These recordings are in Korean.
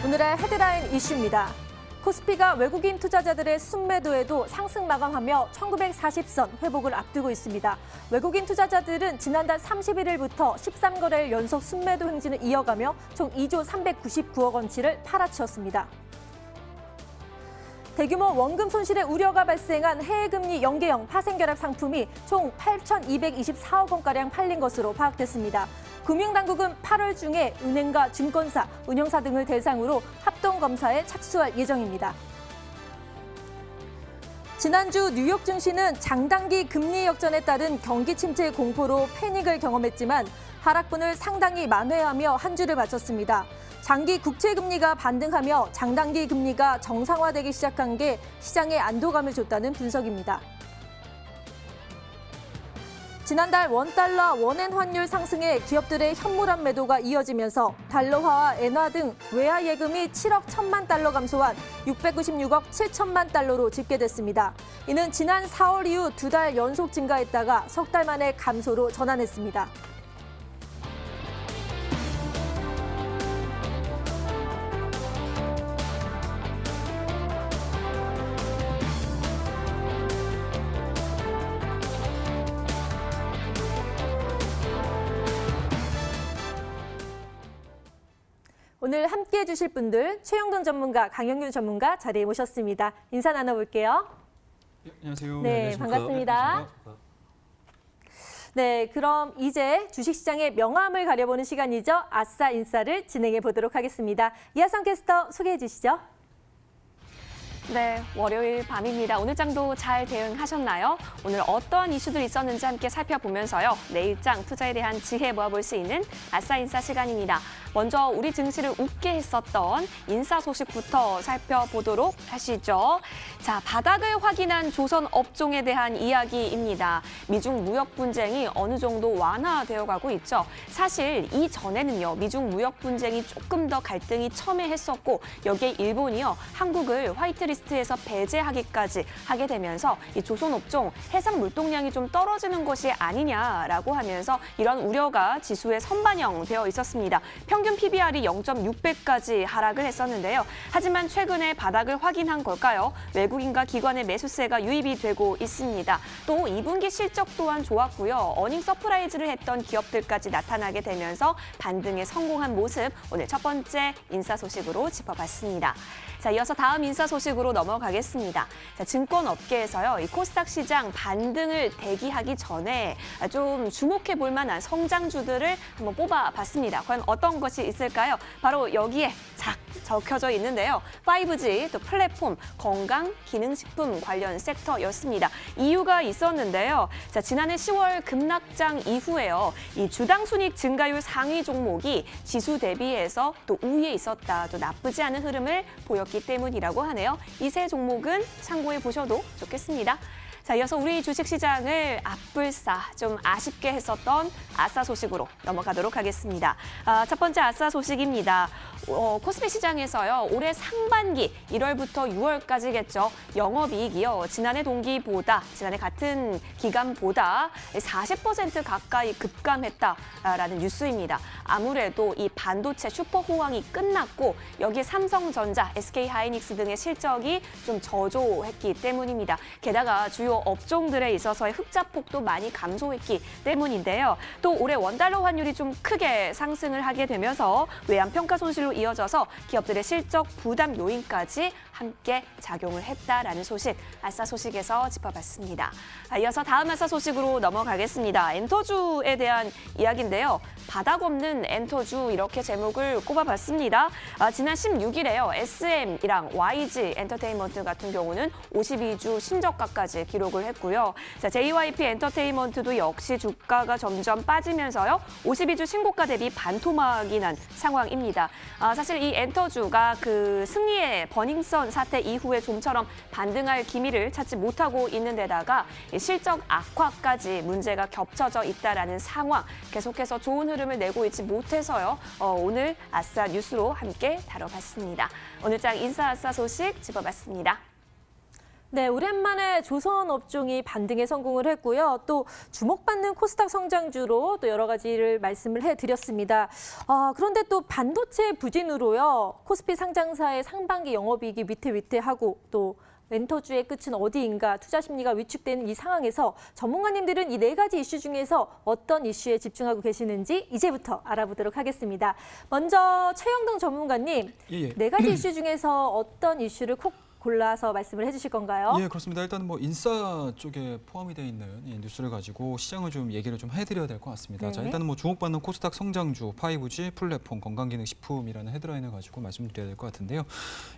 오늘의 헤드라인 이슈입니다. 코스피가 외국인 투자자들의 순매도에도 상승 마감하며 1940선 회복을 앞두고 있습니다. 외국인 투자자들은 지난달 31일부터 13거래일 연속 순매도 행진을 이어가며 총 2조 399억 원치를 팔아치웠습니다. 대규모 원금 손실의 우려가 발생한 해외금리 연계형 파생결합 상품이 총 8,224억 원가량 팔린 것으로 파악됐습니다. 금융당국은 8월 중에 은행과 증권사, 운영사 등을 대상으로 합동검사에 착수할 예정입니다. 지난주 뉴욕 증시는 장단기 금리 역전에 따른 경기 침체 공포로 패닉을 경험했지만 하락분을 상당히 만회하며 한 주를 마쳤습니다. 장기 국채금리가 반등하며 장단기 금리가 정상화되기 시작한 게 시장에 안도감을 줬다는 분석입니다. 지난달 원달러 원엔 환율 상승에 기업들의 현물환 매도가 이어지면서 달러화와 엔화 등 외화 예금이 7억 1천만 달러 감소한 696억 7천만 달러로 집계됐습니다. 이는 지난 4월 이후 2달 연속 증가했다가 석 달 만에 감소로 전환했습니다. 오늘 함께해 주실 분들 최영돈 전문가, 강영균 전문가 자리에 모셨습니다. 인사 나눠볼게요. 안녕하세요. 네, 반갑습니다. 네, 그럼 이제 주식시장의 명암을 가려보는 시간이죠. 아싸 인싸를 진행해 보도록 하겠습니다. 이하성 캐스터 소개해 주시죠. 네, 월요일 밤입니다. 오늘 장도 잘 대응하셨나요? 오늘 어떠한 이슈들이 있었는지 함께 살펴보면서요. 내일장 투자에 대한 지혜 모아볼 수 있는 아싸 인싸 시간입니다. 먼저 우리 증시를 웃게 했었던 인사 소식부터 살펴보도록 하시죠. 자, 바닥을 확인한 조선 업종에 대한 이야기입니다. 미중 무역 분쟁이 어느 정도 완화되어 가고 있죠. 사실 이전에는요. 미중 무역 분쟁이 조금 더 갈등이 첨예했었고 여기에 일본이요. 한국을 화이트리스트에서 배제하기까지 하게 되면서 이 조선 업종 해상 물동량이 좀 떨어지는 것이 아니냐라고 하면서 이런 우려가 지수에 선반영되어 있었습니다. 평균 PBR이 0.6배까지 하락을 했었는데요. 하지만 최근에 바닥을 확인한 걸까요? 외국인과 기관의 매수세가 유입이 되고 있습니다. 또 2분기 실적 또한 좋았고요. 어닝 서프라이즈를 했던 기업들까지 나타나게 되면서 반등에 성공한 모습 오늘 첫 번째 인사 소식으로 짚어봤습니다. 자, 이어서 다음 인사 소식으로 넘어가겠습니다. 자, 증권업계에서요, 이 코스닥 시장 반등을 대기하기 전에 좀 주목해 볼 만한 성장주들을 한번 뽑아봤습니다. 과연 어떤 것이 있을까요? 바로 여기에 작 적혀져 있는데요. 5G, 또 플랫폼, 건강, 기능식품 관련 섹터였습니다. 이유가 있었는데요. 자, 지난해 10월 급락장 이후에요. 이 주당 순이익 증가율 상위 종목이 지수 대비해서 또 우위에 있었다. 또 나쁘지 않은 흐름을 보였기 때문이라고 하네요. 이 세 종목은 참고해 보셔도 좋겠습니다. 자, 이어서 우리 주식시장을 앞불싸 좀 아쉽게 했었던 아싸 소식으로 넘어가도록 하겠습니다. 첫 번째 아싸 소식입니다. 코스피 시장에서요. 올해 상반기 1월부터 6월까지겠죠. 영업이익이요. 지난해 동기보다, 지난해 같은 기간보다 40% 가까이 급감했다라는 뉴스입니다. 아무래도 이 반도체 슈퍼 호황이 끝났고 여기에 삼성전자, SK하이닉스 등의 실적이 좀 저조했기 때문입니다. 게다가 주요 업종들에 있어서의 흑자폭도 많이 감소했기 때문인데요. 또 올해 원달러 환율이 좀 크게 상승을 하게 되면서 외환 평가 손실로 이어져서 기업들의 실적 부담 요인까지 함께 작용을 했다라는 소식, 아싸 소식에서 짚어봤습니다. 이어서 다음 아싸 소식으로 넘어가겠습니다. 엔터주에 대한 이야기인데요. 바닥 없는 엔터주 이렇게 제목을 꼽아봤습니다. 지난 16일에요. SM이랑 YG 엔터테인먼트 같은 경우는 52주 신저가까지 기록을 했고요. 자, JYP 엔터테인먼트도 역시 주가가 점점 빠지면서요. 52주 신고가 대비 반토막이 난 상황입니다. 사실 이 엔터주가 그 승리의 버닝썬 사태 이후에 좀처럼 반등할 기미를 찾지 못하고 있는 데다가 실적 악화까지 문제가 겹쳐져 있다라는 상황, 계속해서 좋은 흐름을 내고 있지 못해서요. 오늘 아싸 뉴스로 함께 다뤄봤습니다. 오늘 장 인사 아싸 소식 짚어봤습니다. 네, 오랜만에 조선 업종이 반등에 성공을 했고요. 또 주목받는 코스닥 성장주로 또 여러 가지를 말씀을 해드렸습니다. 그런데 또 반도체 부진으로요. 코스피 상장사의 상반기 영업이익이 위태위태하고 또 엔터주의 끝은 어디인가 투자 심리가 위축되는 이 상황에서 전문가님들은 이 네 가지 이슈 중에서 어떤 이슈에 집중하고 계시는지 이제부터 알아보도록 하겠습니다. 먼저 최영동 전문가님, 예. 네 가지 이슈 중에서 어떤 이슈를 콕 골라서 말씀을 해주실 건가요? 예, 그렇습니다. 일단 뭐 인싸 쪽에 포함이 되어 있는 이 뉴스를 가지고 시장을 좀 얘기를 좀 해드려야 될 것 같습니다. 네. 자, 일단은 뭐 주목받는 코스닥 성장주, 5G, 플랫폼, 건강기능식품이라는 헤드라인을 가지고 말씀드려야 될 것 같은데요.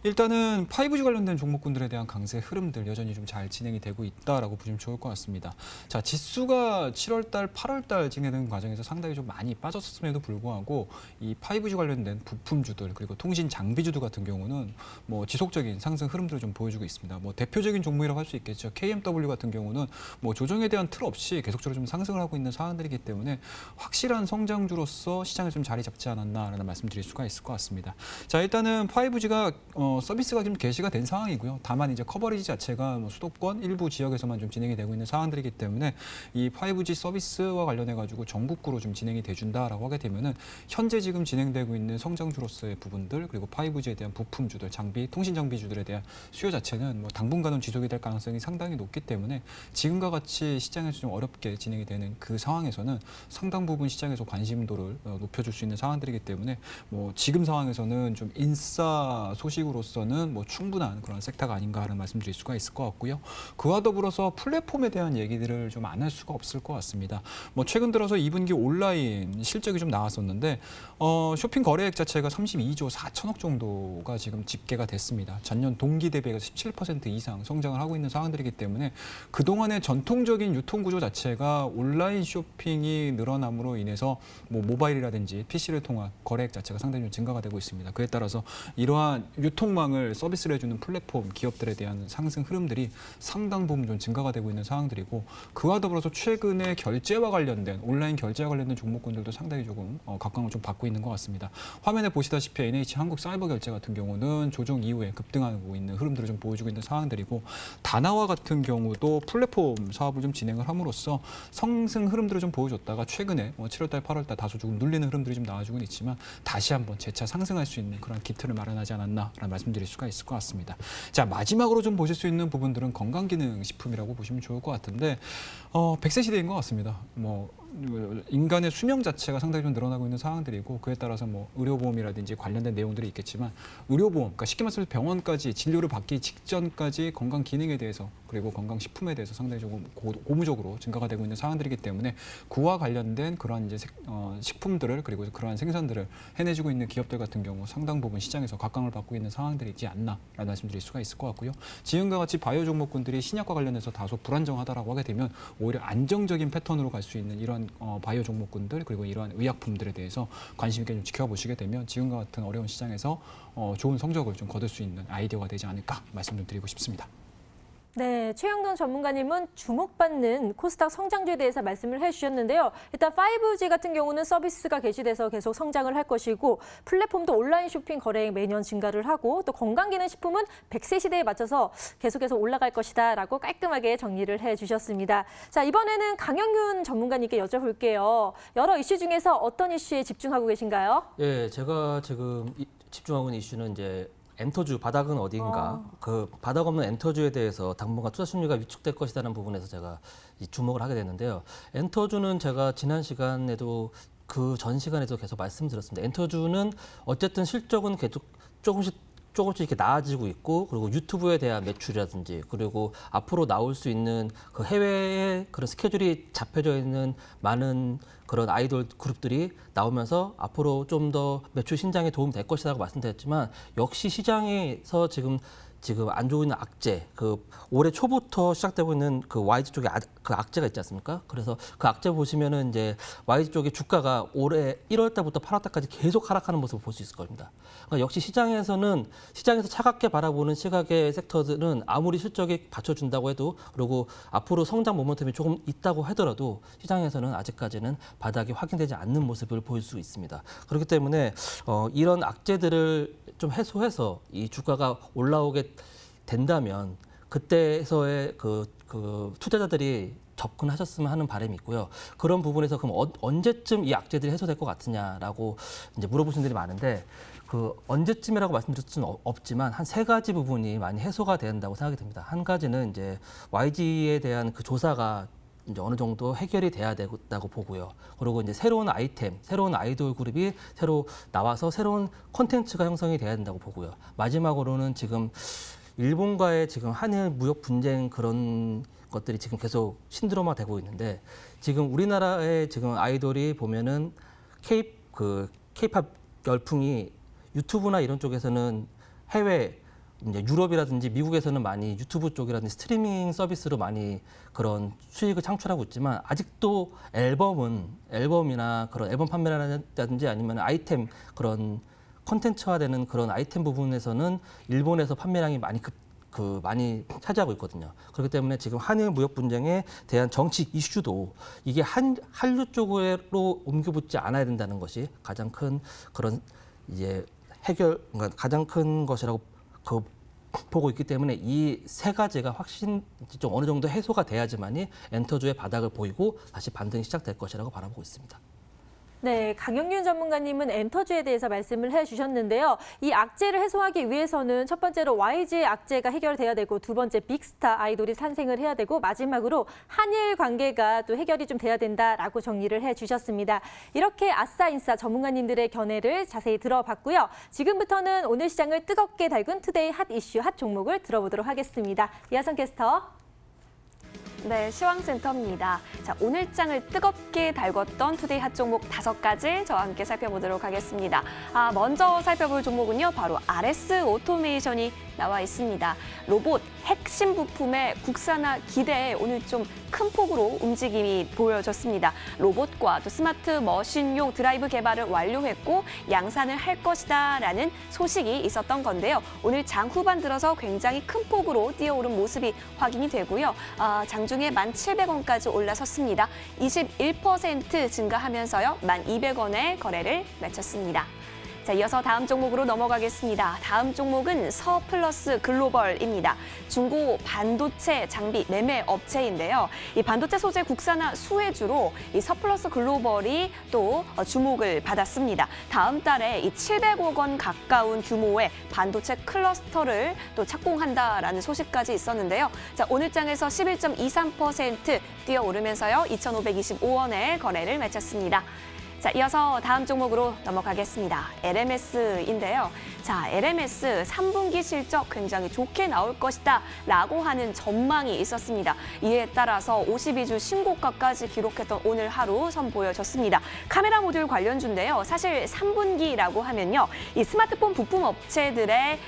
일단은 5G 관련된 종목군들에 대한 강세 흐름들 여전히 좀 잘 진행이 되고 있다라고 보시면 좋을 것 같습니다. 자, 지수가 7월달, 8월달 진행되는 과정에서 상당히 좀 많이 빠졌음에도 불구하고 이 5G 관련된 부품주들 그리고 통신 장비주들 같은 경우는 뭐 지속적인 상승 흐름들 좀 보여주고 있습니다. 뭐 대표적인 종목이라고 할 수 있겠죠. KMW 같은 경우는 뭐 조정에 대한 틀 없이 계속적으로 좀 상승을 하고 있는 사안들이기 때문에 확실한 성장주로서 시장에 좀 자리 잡지 않았나라는 말씀드릴 수가 있을 것 같습니다. 자, 일단은 5G가 서비스가 좀 개시가 된 상황이고요. 다만 이제 커버리지 자체가 뭐 수도권 일부 지역에서만 좀 진행이 되고 있는 사안들이기 때문에 이 5G 서비스와 관련해 가지고 전국구로 좀 진행이 돼준다라고 하게 되면은 현재 지금 진행되고 있는 성장주로서의 부분들 그리고 5G에 대한 부품주들, 장비, 통신 장비주들에 대한 수요 자체는 뭐 당분간은 지속이 될 가능성이 상당히 높기 때문에 지금과 같이 시장에서 좀 어렵게 진행이 되는 그 상황에서는 상당 부분 시장에서 관심도를 높여줄 수 있는 상황들이기 때문에 뭐 지금 상황에서는 좀 인싸 소식으로서는 뭐 충분한 그런 섹터가 아닌가 하는 말씀드릴 수가 있을 것 같고요. 그와 더불어서 플랫폼에 대한 얘기들을 좀 안 할 수가 없을 것 같습니다. 뭐 최근 들어서 2분기 온라인 실적이 좀 나왔었는데 쇼핑 거래액 자체가 32조 4천억 정도가 지금 집계가 됐습니다. 전년 동기 대비해서 17% 이상 성장을 하고 있는 상황들이기 때문에 그동안의 전통적인 유통 구조 자체가 온라인 쇼핑이 늘어남으로 인해서 뭐 모바일이라든지 PC를 통한 거래액 자체가 상당히 좀 증가가 되고 있습니다. 그에 따라서 이러한 유통망을 서비스를 해주는 플랫폼 기업들에 대한 상승 흐름들이 상당 부분 좀 증가가 되고 있는 상황들이고 그와 더불어서 최근에 결제와 관련된 온라인 결제와 관련된 종목군들도 상당히 조금 각광을 좀 받고 있는 것 같습니다. 화면에 보시다시피 NH 한국 사이버 결제 같은 경우는 조정 이후에 급등하고 있는 흐름들을 좀 보여주고 있는 상황들이고 다나와 같은 경우도 플랫폼 사업을 좀 진행을 함으로써 상승 흐름들을 좀 보여줬다가 최근에 7월달, 8월달 다소 조금 눌리는 흐름들이 좀 나와주고 있지만 다시 한번 재차 상승할 수 있는 그런 기틀을 마련하지 않았나라는 말씀드릴 수가 있을 것 같습니다. 자, 마지막으로 좀 보실 수 있는 부분들은 건강기능식품이라고 보시면 좋을 것 같은데 100세 시대인 것 같습니다. 뭐 인간의 수명 자체가 상당히 좀 늘어나고 있는 상황들이고 그에 따라서 뭐 의료보험이라든지 관련된 내용들이 있겠지만 의료보험, 그러니까 쉽게 말해서 병원까지 진료를 받기 직전까지 건강 기능에 대해서 그리고 건강식품에 대해서 상당히 조금 고무적으로 증가가 되고 있는 상황들이기 때문에 그와 관련된 그러한 이제 식품들을 그리고 그러한 생산들을 해내주고 있는 기업들 같은 경우 상당 부분 시장에서 각광을 받고 있는 상황들이 있지 않나라는 말씀드릴 수가 있을 것 같고요. 지금과 같이 바이오 종목군들이 신약과 관련해서 다소 불안정하다라고 하게 되면 오히려 안정적인 패턴으로 갈 수 있는 이러한 바이오 종목군들 그리고 이러한 의약품들에 대해서 관심 있게 좀 지켜보시게 되면 지금과 같은 어려운 시장에서 좋은 성적을 좀 거둘 수 있는 아이디어가 되지 않을까 말씀 좀 드리고 싶습니다. 네, 최영돈 전문가님은 주목받는 코스닥 성장주에 대해서 말씀을 해주셨는데요. 일단 5G 같은 경우는 서비스가 개시돼서 계속 성장을 할 것이고 플랫폼도 온라인 쇼핑 거래액 매년 증가를 하고 또 건강기능식품은 100세 시대에 맞춰서 계속해서 올라갈 것이다라고 깔끔하게 정리를 해주셨습니다. 자, 이번에는 강영균 전문가님께 여쭤볼게요. 여러 이슈 중에서 어떤 이슈에 집중하고 계신가요? 예, 제가 지금 집중하고 있는 이슈는 이제 엔터주 바닥은 어디인가 그 바닥 없는 엔터주에 대해서 당분간 투자 심리가 위축될 것이라는 부분에서 제가 주목을 하게 됐는데요. 엔터주는 제가 지난 시간에도 그 전 시간에도 계속 말씀드렸습니다. 엔터주는 어쨌든 실적은 계속 조금씩 이렇게 나아지고 있고 그리고 유튜브에 대한 매출이라든지 그리고 앞으로 나올 수 있는 그 해외에 그런 스케줄이 잡혀져 있는 많은 그런 아이돌 그룹들이 나오면서 앞으로 좀 더 매출 신장에 도움이 될 것이라고 말씀드렸지만 역시 시장에서 지금 안 좋은 악재, 그 올해 초부터 시작되고 있는 그 YG 쪽에 그 악재가 있지 않습니까? 그래서 그 악재 보시면은 이제 YG 쪽의 주가가 올해 1월 달부터 8월 달까지 계속 하락하는 모습을 볼 수 있을 겁니다. 그러니까 역시 시장에서 차갑게 바라보는 시각의 섹터들은 아무리 실적이 받쳐준다고 해도 그리고 앞으로 성장 모멘텀이 조금 있다고 하더라도 시장에서는 아직까지는 바닥이 확인되지 않는 모습을 보일 수 있습니다. 그렇기 때문에 이런 악재들을 좀 해소해서 이 주가가 올라오게 된다면 그때서의 그 투자자들이 접근하셨으면 하는 바람이 있고요. 그런 부분에서 그럼 언제쯤 이 악재들이 해소될 것 같으냐라고 이제 물어보신 분들이 많은데 그 언제쯤이라고 말씀드릴 수는 없지만 한 세 가지 부분이 많이 해소가 된다고 생각이 듭니다. 한 가지는 이제 YG에 대한 그 조사가 이제 어느 정도 해결이 돼야 된다고 보고요. 그리고 이제 새로운 아이템, 새로운 아이돌 그룹이 새로 나와서 새로운 콘텐츠가 형성이 돼야 된다고 보고요. 마지막으로는 지금 일본과의 지금 한일 무역 분쟁 그런 것들이 지금 계속 신드롬화되고 있는데 지금 우리나라의 지금 아이돌이 보면은 K-팝 열풍이 유튜브나 이런 쪽에서는 해외 이제 유럽이라든지 미국에서는 많이 유튜브 쪽이라든지 스트리밍 서비스로 많이 그런 수익을 창출하고 있지만 아직도 앨범이나 그런 앨범 판매라든지 아니면 아이템 그런 콘텐츠화되는 그런 아이템 부분에서는 일본에서 판매량이 많이 차지하고 있거든요. 그렇기 때문에 지금 한일 무역 분쟁에 대한 정치 이슈도 이게 한류 쪽으로 옮겨붙지 않아야 된다는 것이 가장 큰 그런 이제 그러니까 가장 큰 것이라고 보고 있기 때문에 이 세 가지가 확신 좀 어느 정도 해소가 돼야지만이 엔터주의 바닥을 보이고 다시 반등이 시작될 것이라고 바라보고 있습니다. 네, 강영윤 전문가님은 엔터주에 대해서 말씀을 해주셨는데요. 이 악재를 해소하기 위해서는 첫 번째로 YG의 악재가 해결돼야 되고 두 번째 빅스타 아이돌이 탄생을 해야 되고 마지막으로 한일 관계가 또 해결이 좀 돼야 된다라고 정리를 해주셨습니다. 이렇게 아싸인싸 전문가님들의 견해를 자세히 들어봤고요. 지금부터는 오늘 시장을 뜨겁게 달군 투데이 핫 이슈 핫 종목을 들어보도록 하겠습니다. 이하성 캐스터. 네, 시황센터입니다. 자, 오늘 장을 뜨겁게 달궜던 투데이 핫 종목 5가지 저와 함께 살펴보도록 하겠습니다. 먼저 살펴볼 종목은요, 바로 RS 오토메이션이 나와 있습니다. 로봇 핵심 부품의 국산화 기대에 오늘 좀 큰 폭으로 움직임이 보여졌습니다. 로봇과 또 스마트 머신용 드라이브 개발을 완료했고 양산을 할 것이다라는 소식이 있었던 건데요. 오늘 장 후반 들어서 굉장히 큰 폭으로 뛰어오른 모습이 확인이 되고요. 장중에 1,700원까지 올라섰습니다. 21% 증가하면서요. 1,200원의 거래를 마쳤습니다. 자, 이어서 다음 종목으로 넘어가겠습니다. 다음 종목은 서플러스 글로벌입니다. 중고 반도체 장비 매매 업체인데요. 이 반도체 소재 국산화 수혜주로 이 서플러스 글로벌이 또 주목을 받았습니다. 다음 달에 이 700억 원 가까운 규모의 반도체 클러스터를 또 착공한다라는 소식까지 있었는데요. 자, 오늘 장에서 11.23% 뛰어오르면서요. 2,525원의 거래를 마쳤습니다. 자, 이어서 다음 종목으로 넘어가겠습니다. LMS인데요. 자, LMS 3분기 실적 굉장히 좋게 나올 것이다 라고 하는 전망이 있었습니다. 이에 따라서 52주 신고가까지 기록했던 오늘 하루 선보여졌습니다. 카메라 모듈 관련주인데요. 사실 3분기라고 하면요. 이 스마트폰 부품 업체들의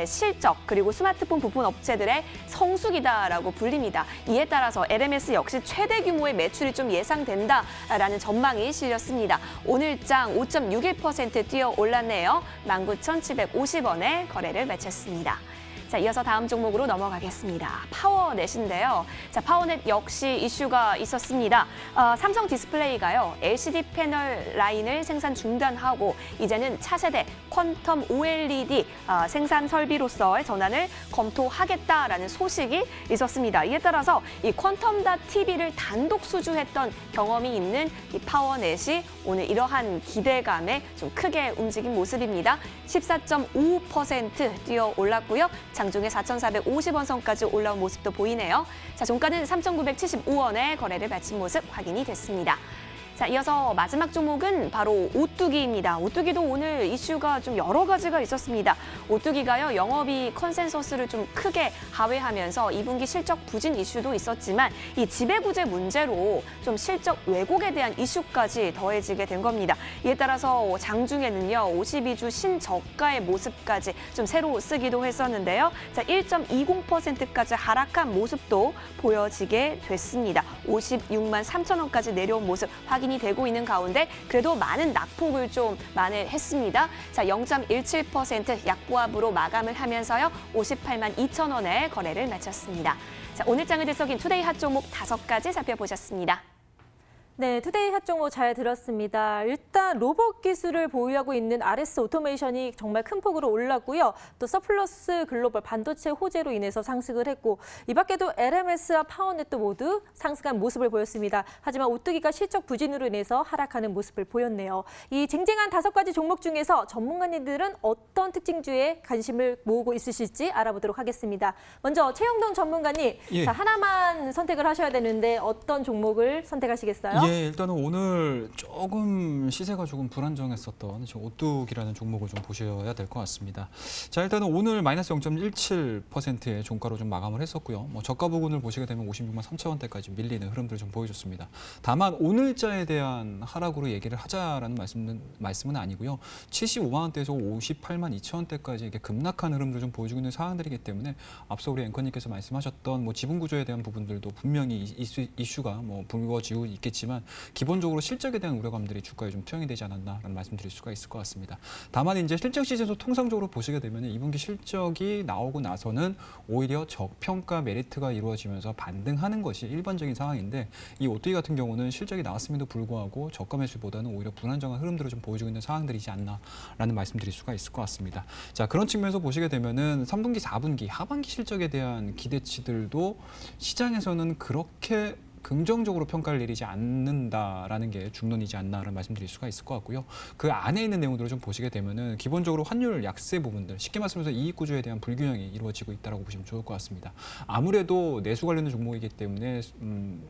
실적 그리고 스마트폰 부품 업체들의 성수기다라고 불립니다. 이에 따라서 LMS 역시 최대 규모의 매출이 좀 예상된다라는 전망이 실렸습니다. 오늘 장 5.61% 뛰어 올랐네요. 19,750원에 거래를 마쳤습니다. 자, 이어서 다음 종목으로 넘어가겠습니다. 파워넷인데요. 자, 파워넷 역시 이슈가 있었습니다. 삼성 디스플레이가요. LCD 패널 라인을 생산 중단하고 이제는 차세대 퀀텀 OLED 생산 설비로서의 전환을 검토하겠다라는 소식이 있었습니다. 이에 따라서 이 퀀텀 TV를 단독 수주했던 경험이 있는 이 파워넷이 오늘 이러한 기대감에 좀 크게 움직인 모습입니다. 14.55% 뛰어 올랐고요. 장중에 4,450원 선까지 올라온 모습도 보이네요. 자, 종가는 3,975원에 거래를 마친 모습 확인이 됐습니다. 자, 이어서 마지막 종목은 바로 오뚜기입니다. 오뚜기도 오늘 이슈가 좀 여러 가지가 있었습니다. 오뚜기가요, 영업이익 컨센서스를 좀 크게 하회하면서 2분기 실적 부진 이슈도 있었지만 이 지배구제 문제로 좀 실적 왜곡에 대한 이슈까지 더해지게 된 겁니다. 이에 따라서 장중에는요, 52주 신저가의 모습까지 좀 새로 쓰기도 했었는데요. 자, 1.20%까지 하락한 모습도 보여지게 됐습니다. 56만 3천원까지 내려온 모습 확인이 되고 있는 가운데 그래도 많은 낙폭을 좀 만회했습니다. 자, 0.17% 약보합으로 마감을 하면서요. 58만 2천원에 거래를 마쳤습니다. 자, 오늘 장을 들썩인 투데이 핫 종목 5가지 살펴보셨습니다. 네, 투데이 핫 정보 잘 들었습니다. 일단 로봇 기술을 보유하고 있는 RS 오토메이션이 정말 큰 폭으로 올랐고요. 또 서플러스 글로벌 반도체 호재로 인해서 상승을 했고 이 밖에도 LMS와 파워넷도 모두 상승한 모습을 보였습니다. 하지만 오뚜기가 실적 부진으로 인해서 하락하는 모습을 보였네요. 이 쟁쟁한 5가지 종목 중에서 전문가님들은 어떤 특징주에 관심을 모으고 있으실지 알아보도록 하겠습니다. 먼저 최영돈 전문가님, 예. 자, 하나만 선택을 하셔야 되는데 어떤 종목을 선택하시겠어요? 예, 일단은 오늘 조금 시세가 조금 불안정했었던 지금 오뚜기라는 종목을 좀 보셔야 될 것 같습니다. 자, 일단은 오늘 마이너스 0.17%의 종가로 좀 마감을 했었고요. 뭐 저가 부근을 보시게 되면 56만 3천 원대까지 밀리는 흐름들을 좀 보여줬습니다. 다만 오늘자에 대한 하락으로 얘기를 하자라는 말씀은 아니고요. 75만 원대에서 58만 2천 원대까지 이게 급락한 흐름들을 좀 보여주고 있는 상황들이기 때문에 앞서 우리 앵커님께서 말씀하셨던 뭐 지분 구조에 대한 부분들도 분명히 이슈가 뭐 불거지고 있겠지만 기본적으로 실적에 대한 우려감들이 주가에 좀 투영이 되지 않았나라는 말씀드릴 수가 있을 것 같습니다. 다만 이제 실적 시즌에서 통상적으로 보시게 되면 2분기 실적이 나오고 나서는 오히려 저평가 메리트가 이루어지면서 반등하는 것이 일반적인 상황인데 이 오뚜기 같은 경우는 실적이 나왔음에도 불구하고 저가 매수보다는 오히려 불안정한 흐름들을 좀 보여주고 있는 상황들이지 않나라는 말씀드릴 수가 있을 것 같습니다. 자, 그런 측면에서 보시게 되면은 3분기, 4분기, 하반기 실적에 대한 기대치들도 시장에서는 그렇게 긍정적으로 평가를 내리지 않는다라는 게 중론이지 않나라는 말씀드릴 수가 있을 것 같고요. 그 안에 있는 내용들을 좀 보시게 되면은 기본적으로 환율 약세 부분들, 쉽게 말씀해서 이익 구조에 대한 불균형이 이루어지고 있다라고 보시면 좋을 것 같습니다. 아무래도 내수 관련된 종목이기 때문에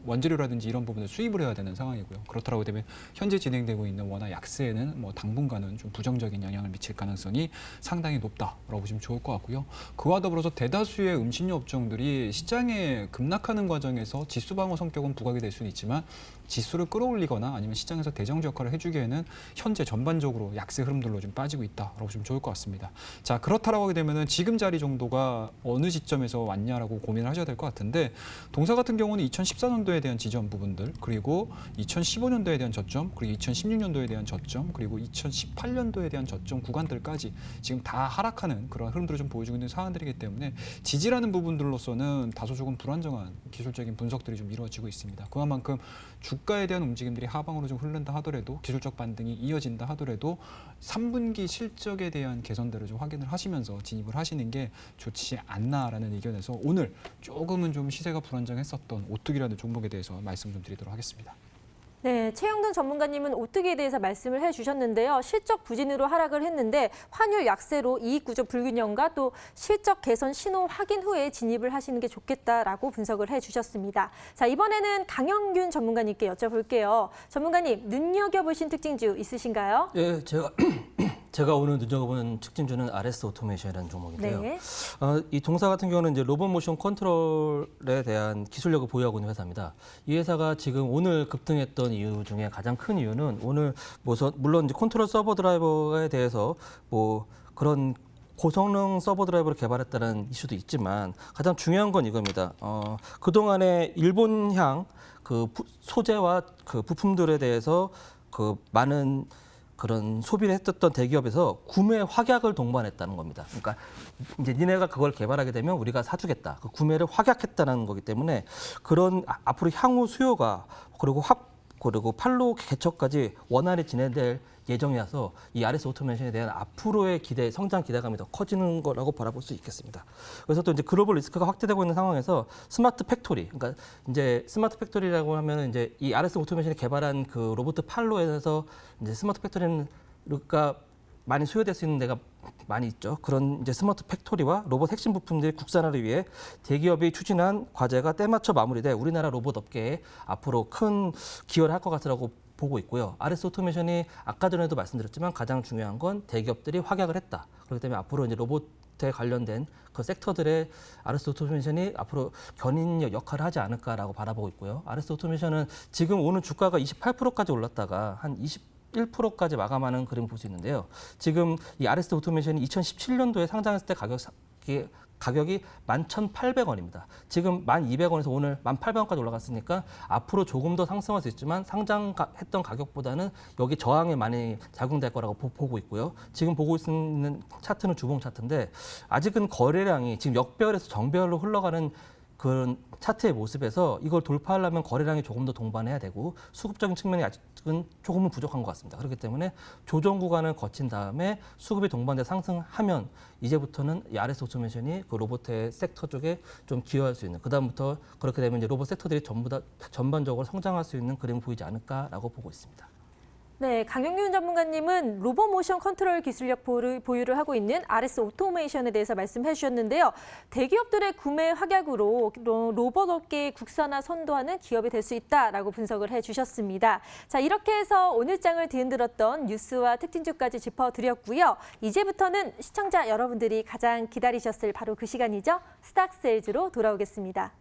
원재료라든지 이런 부분을 수입을 해야 되는 상황이고요. 그렇다고 되면 현재 진행되고 있는 원화 약세는 뭐 당분간은 좀 부정적인 영향을 미칠 가능성이 상당히 높다라고 보시면 좋을 것 같고요. 그와 더불어서 대다수의 음식료 업종들이 시장에 급락하는 과정에서 지수 방어 성격은 부각이 될 수는 있지만 지수를 끌어올리거나 아니면 시장에서 대정주 역할을 해주기에는 현재 전반적으로 약세 흐름들로 좀 빠지고 있다라고 보시면 좋을 것 같습니다. 자, 그렇다라고 하게 되면은 지금 자리 정도가 어느 시점에서 왔냐라고 고민을 하셔야 될 것 같은데 동사 같은 경우는 2014년도에 대한 지점 부분들 그리고 2015년도에 대한 저점 그리고 2016년도에 대한 저점 그리고 2018년도에 대한 저점 구간들까지 지금 다 하락하는 그런 흐름들을 좀 보여주고 있는 상황들이기 때문에 지지라는 부분들로서는 다소 조금 불안정한 기술적인 분석들이 좀 이루어지고 있습니다. 그만큼 주가에 대한 움직임들이 하방으로 좀 흐른다 하더라도 기술적 반등이 이어진다 하더라도 3분기 실적에 대한 개선들을 좀 확인을 하시면서 진입을 하시는 게 좋지 않나라는 의견에서 오늘 조금은 좀 시세가 불안정했었던 오뚜기라는 종목에 대해서 말씀 좀 드리도록 하겠습니다. 네, 최영돈 전문가님은 오뚜기에 대해서 말씀을 해주셨는데요. 실적 부진으로 하락을 했는데 환율 약세로 이익 구조 불균형과 또 실적 개선 신호 확인 후에 진입을 하시는 게 좋겠다라고 분석을 해주셨습니다. 자, 이번에는 강영균 전문가님께 여쭤볼게요. 전문가님, 눈여겨보신 특징주 있으신가요? 예, 제가 오늘 눈여겨보는 특징주는 RS 오토메이션이라는 종목인데요. 네. 이 동사 같은 경우는 이제 로봇 모션 컨트롤에 대한 기술력을 보유하고 있는 회사입니다. 이 회사가 지금 오늘 급등했던 이유 중에 가장 큰 이유는 오늘 물론 이제 컨트롤 서버 드라이버에 대해서 뭐 그런 고성능 서버 드라이버를 개발했다는 이슈도 있지만 가장 중요한 건 이겁니다. 그동안에 일본향 그 소재와 그 부품들에 대해서 그 많은 그런 소비를 했었던 대기업에서 구매 확약을 동반했다는 겁니다. 그러니까 이제 니네가 그걸 개발하게 되면 우리가 사주겠다. 그 구매를 확약했다는 거기 때문에 그런 앞으로 향후 수요가 그리고 판로 개척까지 원활히 진행될 예정이라서 이 RS 오토메이션에 대한 앞으로의 성장 기대감이 더 커지는 거라고 바라볼 수 있겠습니다. 그래서 또 이제 글로벌 리스크가 확대되고 있는 상황에서 스마트 팩토리, 그러니까 이제 스마트 팩토리라고 하면 이제 이 RS 오토메이션이 개발한 그 로봇 판로에서 이제 스마트 팩토리가 많이 소요될 수 있는 데가 많이 있죠. 그런 이제 스마트 팩토리와 로봇 핵심 부품들의 국산화를 위해 대기업이 추진한 과제가 때맞춰 마무리돼 우리나라 로봇 업계에 앞으로 큰 기여를 할 것 같으라고 보고 있고요. RS 오토메이션이 아까 전에도 말씀드렸지만 가장 중요한 건 대기업들이 확약을 했다. 그렇기 때문에 앞으로 이제 로봇에 관련된 그 섹터들의 RS 오토메이션이 앞으로 견인 역할을 하지 않을까라고 바라보고 있고요. RS 오토메이션은 지금 오늘 주가가 28%까지 올랐다가 한 21%까지 마감하는 그림을 볼 수 있는데요. 지금 이 RS 오토메이션이 2017년도에 상장했을 때 가격이 11,800원입니다. 지금 1,200원에서 오늘 1,800원까지 올라갔으니까 앞으로 조금 더 상승할 수 있지만 상장했던 가격보다는 여기 저항에 많이 작용될 거라고 보고 있고요. 지금 보고 있는 차트는 주봉 차트인데 아직은 거래량이 지금 역배열에서 정배열로 흘러가는 그런 차트의 모습에서 이걸 돌파하려면 거래량이 조금 더 동반해야 되고 수급적인 측면이 아직은 조금은 부족한 것 같습니다. 그렇기 때문에 조정 구간을 거친 다음에 수급이 동반돼 상승하면 이제부터는 이 RS 오토메이션이 그 로봇의 섹터 쪽에 좀 기여할 수 있는, 그다음부터 그렇게 되면 이제 로봇 섹터들이 전부 다 전반적으로 성장할 수 있는 그림을 보이지 않을까라고 보고 있습니다. 네, 강영균 전문가님은 로보모션 컨트롤 기술력 보유를 하고 있는 RS 오토메이션에 대해서 말씀해 주셨는데요. 대기업들의 구매 확약으로 로봇 업계의 국산화 선도하는 기업이 될 수 있다라고 분석을 해 주셨습니다. 자, 이렇게 해서 오늘 장을 뒤흔들었던 뉴스와 특징주까지 짚어드렸고요. 이제부터는 시청자 여러분들이 가장 기다리셨을 바로 그 시간이죠. 스탁세일즈로 돌아오겠습니다.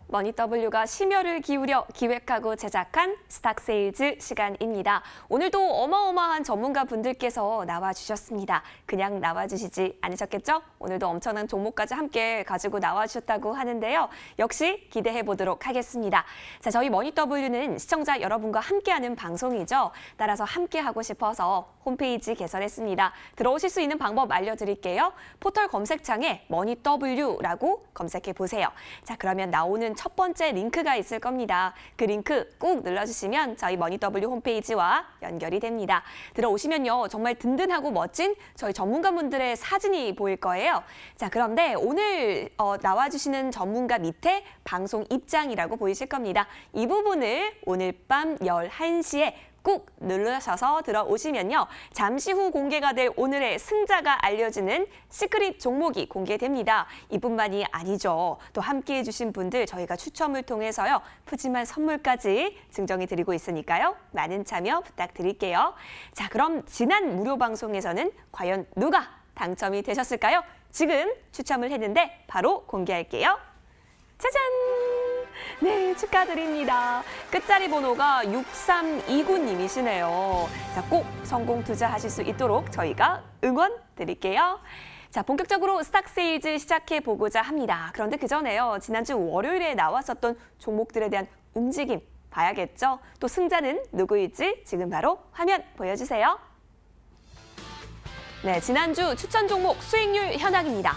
머니W가 심혈을 기울여 기획하고 제작한 스탁세일즈 시간입니다. 오늘도 어마어마한 전문가 분들께서 나와주셨습니다. 그냥 나와주시지 않으셨겠죠? 오늘도 엄청난 종목까지 함께 가지고 나와주셨다고 하는데요. 역시 기대해 보도록 하겠습니다. 자, 저희 머니W는 시청자 여러분과 함께하는 방송이죠. 따라서 함께하고 싶어서 홈페이지 개설했습니다. 들어오실 수 있는 방법 알려드릴게요. 포털 검색창에 머니W라고 검색해 보세요. 자, 그러면 나오는 첫 번째 링크가 있을 겁니다. 그 링크 꾹 눌러주시면 저희 머니W 홈페이지와 연결이 됩니다. 들어오시면요, 정말 든든하고 멋진 저희 전문가분들의 사진이 보일 거예요. 자, 그런데 오늘 나와주시는 전문가 밑에 방송 입장이라고 보이실 겁니다. 이 부분을 오늘 밤 11시에 꾹 누르셔서 들어오시면요. 잠시 후 공개가 될 오늘의 승자가 알려지는 시크릿 종목이 공개됩니다. 이뿐만이 아니죠. 또 함께해 주신 분들 저희가 추첨을 통해서요. 푸짐한 선물까지 증정해 드리고 있으니까요. 많은 참여 부탁드릴게요. 자, 그럼 지난 무료 방송에서는 과연 누가 당첨이 되셨을까요? 지금 추첨을 했는데 바로 공개할게요. 짜잔! 네, 축하드립니다. 끝자리 번호가 6329님이시네요. 자, 꼭 성공 투자하실 수 있도록 저희가 응원 드릴게요. 자, 본격적으로 스탁세일즈 시작해 보고자 합니다. 그런데 그 전에요. 지난주 월요일에 나왔었던 종목들에 대한 움직임 봐야겠죠? 또 승자는 누구일지 지금 바로 화면 보여주세요. 네, 지난주 추천 종목 수익률 현황입니다.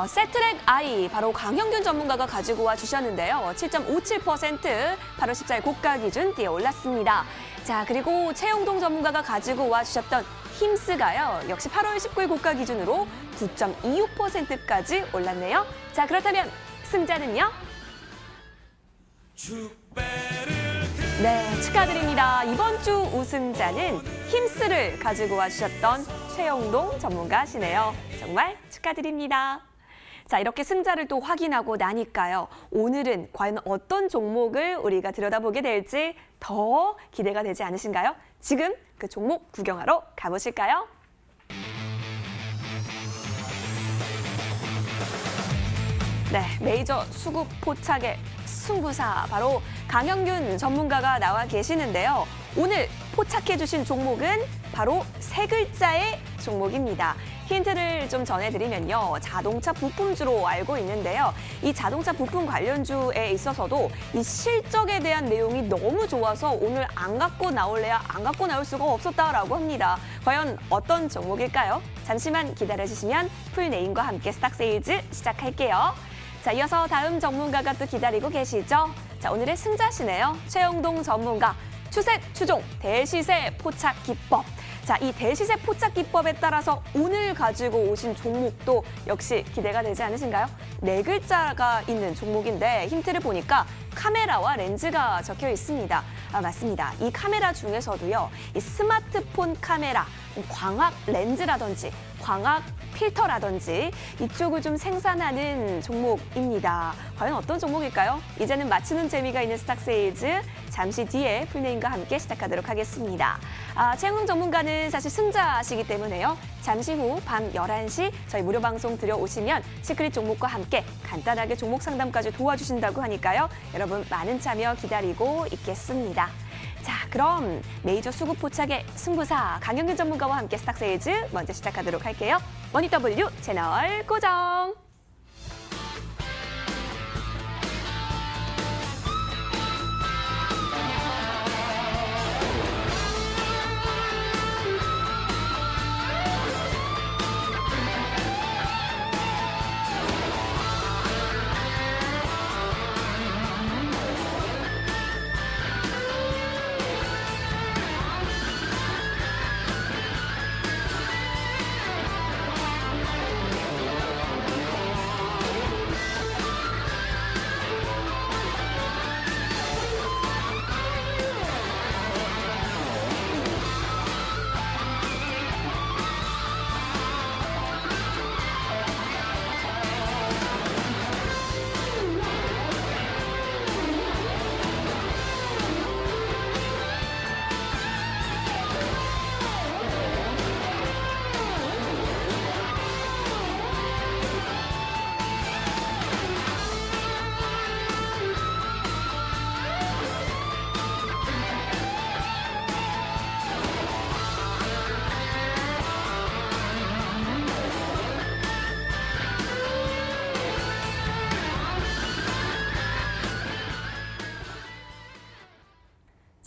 세트랙 I, 바로 강형균 전문가가 가지고 와 주셨는데요. 7.57%, 8월 14일 고가 기준 뛰어 올랐습니다. 자, 그리고 최용동 전문가가 가지고 와 주셨던 힘스가요. 역시 8월 19일 고가 기준으로 9.26%까지 올랐네요. 자, 그렇다면 승자는요? 네, 축하드립니다. 이번 주 우승자는 힘스를 가지고 와 주셨던 최용동 전문가시네요. 정말 축하드립니다. 자, 이렇게 승자를 또 확인하고 나니까요. 오늘은 과연 어떤 종목을 우리가 들여다보게 될지 더 기대가 되지 않으신가요? 지금 그 종목 구경하러 가보실까요? 네, 메이저 수급 포착의 승부사, 바로 강형균 전문가가 나와 계시는데요. 오늘 포착해 주신 종목은 바로 세 글자의 종목입니다. 힌트를 좀 전해드리면요. 자동차 부품주로 알고 있는데요. 이 자동차 부품 관련주에 있어서도 이 실적에 대한 내용이 너무 좋아서 오늘 안 갖고 나올래야 안 갖고 나올 수가 없었다라고 합니다. 과연 어떤 종목일까요? 잠시만 기다려주시면 풀네임과 함께 스탁세일즈 시작할게요. 자, 이어서 다음 전문가가 또 기다리고 계시죠? 자, 오늘의 승자시네요. 최용동 전문가. 추세, 추종, 대시세 포착 기법. 자, 이 대시세 포착 기법에 따라서 오늘 가지고 오신 종목도 역시 기대가 되지 않으신가요? 네 글자가 있는 종목인데 힌트를 보니까 카메라와 렌즈가 적혀 있습니다. 아, 맞습니다. 이 카메라 중에서도요, 이 스마트폰 카메라, 광학 렌즈라든지 광학 필터라든지 이쪽을 좀 생산하는 종목입니다. 과연 어떤 종목일까요? 이제는 맞추는 재미가 있는 스탁세일즈, 잠시 뒤에 풀네임과 함께 시작하도록 하겠습니다. 최용동 전문가는 사실 승자시기 때문에요. 잠시 후 밤 11시 저희 무료 방송 들여오시면 시크릿 종목과 함께 간단하게 종목 상담까지 도와주신다고 하니까요. 여러분 많은 참여 기다리고 있겠습니다. 자, 그럼 메이저 수급 포착의 승부사 강형균 전문가와 함께 스탁세일즈 먼저 시작하도록 할게요. 머니W 채널 고정!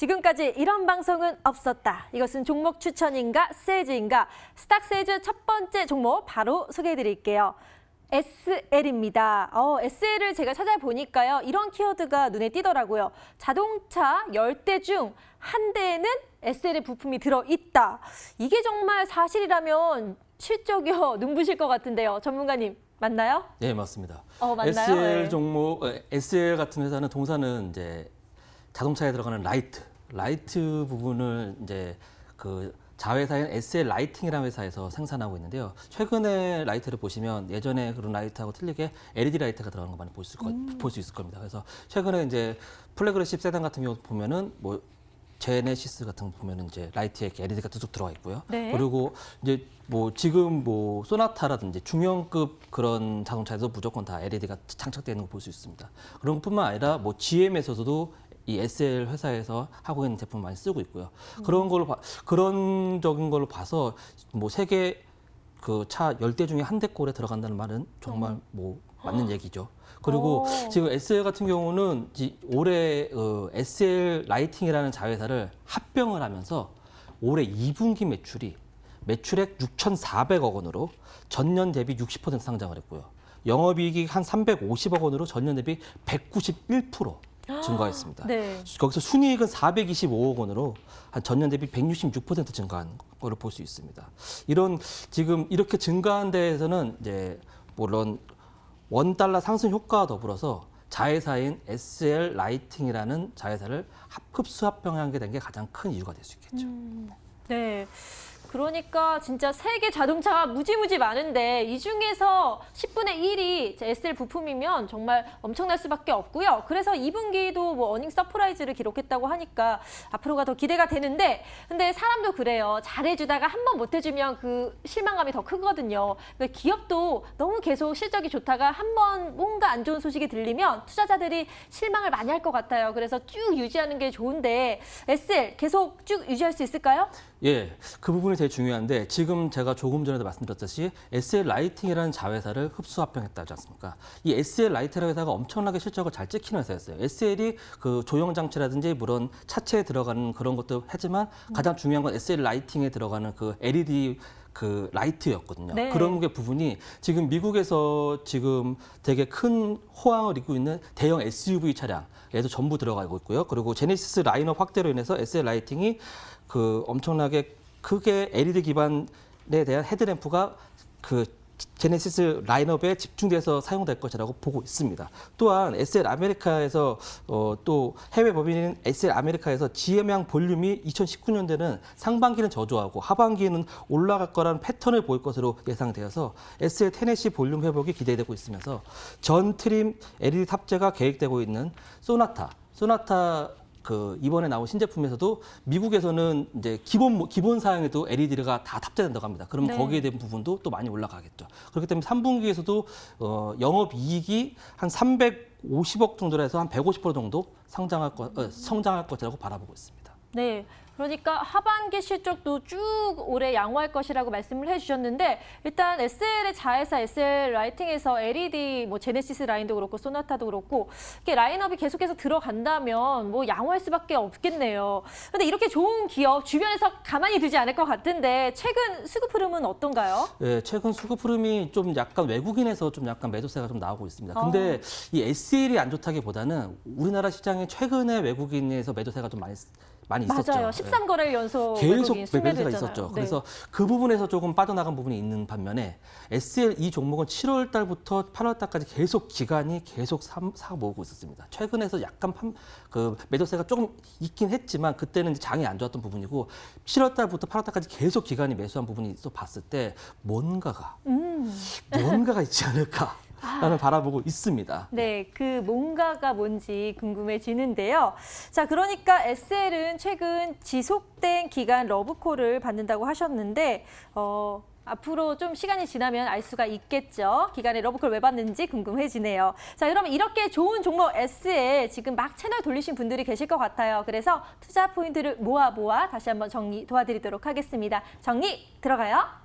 지금까지 이런 방송은 없었다. 이것은 종목 추천인가 세즈인가? 스탁세즈 첫 번째 종목 바로 소개해드릴게요. SL입니다. SL을 제가 찾아보니까요. 이런 키워드가 눈에 띄더라고요. 자동차 10대 중 한 대에는 SL의 부품이 들어있다. 이게 정말 사실이라면 실적이요. 눈부실 것 같은데요. 전문가님 맞나요? 네, 맞습니다. 맞나요? SL 네. 종목, SL 같은 회사는 동사는 이제 자동차에 들어가는 라이트 부분을 이제 그 자회사인 SL 라이팅이라는 회사에서 생산하고 있는데요. 최근에 라이트를 보시면 예전에 그런 라이트하고 틀리게 LED 라이트가 들어가는 거 많이 볼 수 있을 겁니다. 그래서 최근에 이제 플래그십 세단 같은 경우 보면은 뭐 제네시스 같은 거 보면은 이제 라이트에 이렇게 LED가 뚝뚝 들어가 있고요. 네. 그리고 이제 뭐 지금 뭐 소나타라든지 중형급 그런 자동차에서 무조건 다 LED가 장착되어 있는 거 볼 수 있습니다. 그런 것뿐만 아니라 뭐 GM에서도 이 SL 회사에서 하고 있는 제품 많이 쓰고 있고요. 그런적인 걸로 봐서 뭐 세계 그 차 10대 중에 한 대 꼴에 들어간다는 말은 정말 뭐 맞는 얘기죠. 그리고 지금 SL 같은 경우는 올해 SL 라이팅이라는 자회사를 합병을 하면서 올해 2분기 매출액 6,400억 원으로 전년 대비 60% 상장을 했고요. 영업이익이 한 350억 원으로 전년 대비 191% 증가했습니다. 네. 거기서 순이익은 425억 원으로 한 전년 대비 166% 증가한 걸로 볼 수 있습니다. 지금 이렇게 증가한 데에서는 이제 물론 $1 상승 효과와 더불어서 자회사인 SL 라이팅이라는 자회사를 흡수 합병한 게 된 게 가장 큰 이유가 될 수 있겠죠. 네. 그러니까 진짜 세계 자동차가 무지무지 많은데 이 중에서 10분의 1이 SL 부품이면 정말 엄청날 수밖에 없고요. 그래서 2분기도 뭐 어닝 서프라이즈를 기록했다고 하니까 앞으로가 더 기대가 되는데 근데 사람도 그래요. 잘해주다가 한 번 못해주면 그 실망감이 더 크거든요. 그러니까 기업도 너무 계속 실적이 좋다가 한 번 뭔가 안 좋은 소식이 들리면 투자자들이 실망을 많이 할 것 같아요. 그래서 쭉 유지하는 게 좋은데 SL 계속 쭉 유지할 수 있을까요? 예, 그 부분이 되게 중요한데 지금 제가 조금 전에도 말씀드렸듯이 SL 라이팅이라는 자회사를 흡수 합병했다지 않습니까? 이 SL 라이트라는 회사가 엄청나게 실적을 잘 찍히는 회사였어요. SL이 그 조형 장치라든지 물론 차체에 들어가는 그런 것도 하지만 가장 중요한 건 SL 라이팅에 들어가는 그 LED 그 라이트였거든요. 네. 그런 게 부분이 지금 미국에서 지금 되게 큰 호황을 이루고 있는 대형 SUV 차량에도 전부 들어가고 있고요. 그리고 제네시스 라인업 확대로 인해서 SL 라이팅이 그 엄청나게 크게 LED 기반에 대한 헤드램프가 그 제네시스 라인업에 집중돼서 사용될 것이라고 보고 있습니다. 또한 SL 아메리카에서 또 해외 법인인 SL 아메리카에서 GM양 볼륨이 2019년대는 상반기는 저조하고 하반기는 올라갈 거라는 패턴을 보일 것으로 예상되어서 SL 테네시 볼륨 회복이 기대되고 있으면서 전 트림 LED 탑재가 계획되고 있는 소나타 그 이번에 나온 신제품에서도 미국에서는 이제 기본 사양에도 LED가 다 탑재된다고 합니다. 그럼 네. 거기에 대한 부분도 또 많이 올라가겠죠. 그렇기 때문에 3분기에서도 영업 이익이 한 350억 정도로 해서 한 150% 정도 성장할 것이라고 바라보고 있습니다. 네. 그러니까 하반기 실적도 쭉 올해 양호할 것이라고 말씀을 해주셨는데 일단 SL의 자회사 SL 라이팅에서 LED 뭐 제네시스 라인도 그렇고 소나타도 그렇고 이렇게 라인업이 계속해서 들어간다면 뭐 양호할 수밖에 없겠네요. 근데 이렇게 좋은 기업 주변에서 가만히 두지 않을 것 같은데 최근 수급 흐름은 어떤가요? 네, 최근 수급 흐름이 좀 약간 외국인에서 좀 약간 매도세가 좀 나오고 있습니다. 근데 이 SL이 안 좋다기보다는 우리나라 시장에 최근에 외국인에서 매도세가 좀 많이 있었죠. 맞아요. 13거래일 연속 계속 외국인 매도세가 순매도했잖아요. 있었죠. 네. 그래서 그 부분에서 조금 빠져나간 부분이 있는 반면에 SL 이 종목은 7월 달부터 8월 달까지 계속 기간이 계속 사 모으고 있었습니다. 최근에서 약간 그 매도세가 조금 있긴 했지만 그때는 장이 안 좋았던 부분이고 7월 달부터 8월 달까지 계속 기간이 매수한 부분이 또 봤을 때 뭔가가 있지 않을까. 라는 바라보고 있습니다. 네, 그 뭔가가 뭔지 궁금해지는데요. 자, 그러니까 SL은 최근 지속된 기간 러브콜을 받는다고 하셨는데 앞으로 좀 시간이 지나면 알 수가 있겠죠. 기간에 러브콜 왜 받는지 궁금해지네요. 자, 그러면 이렇게 좋은 종목 SL 지금 막 채널 돌리신 분들이 계실 것 같아요. 그래서 투자 포인트를 모아 다시 한번 정리 도와드리도록 하겠습니다. 정리 들어가요.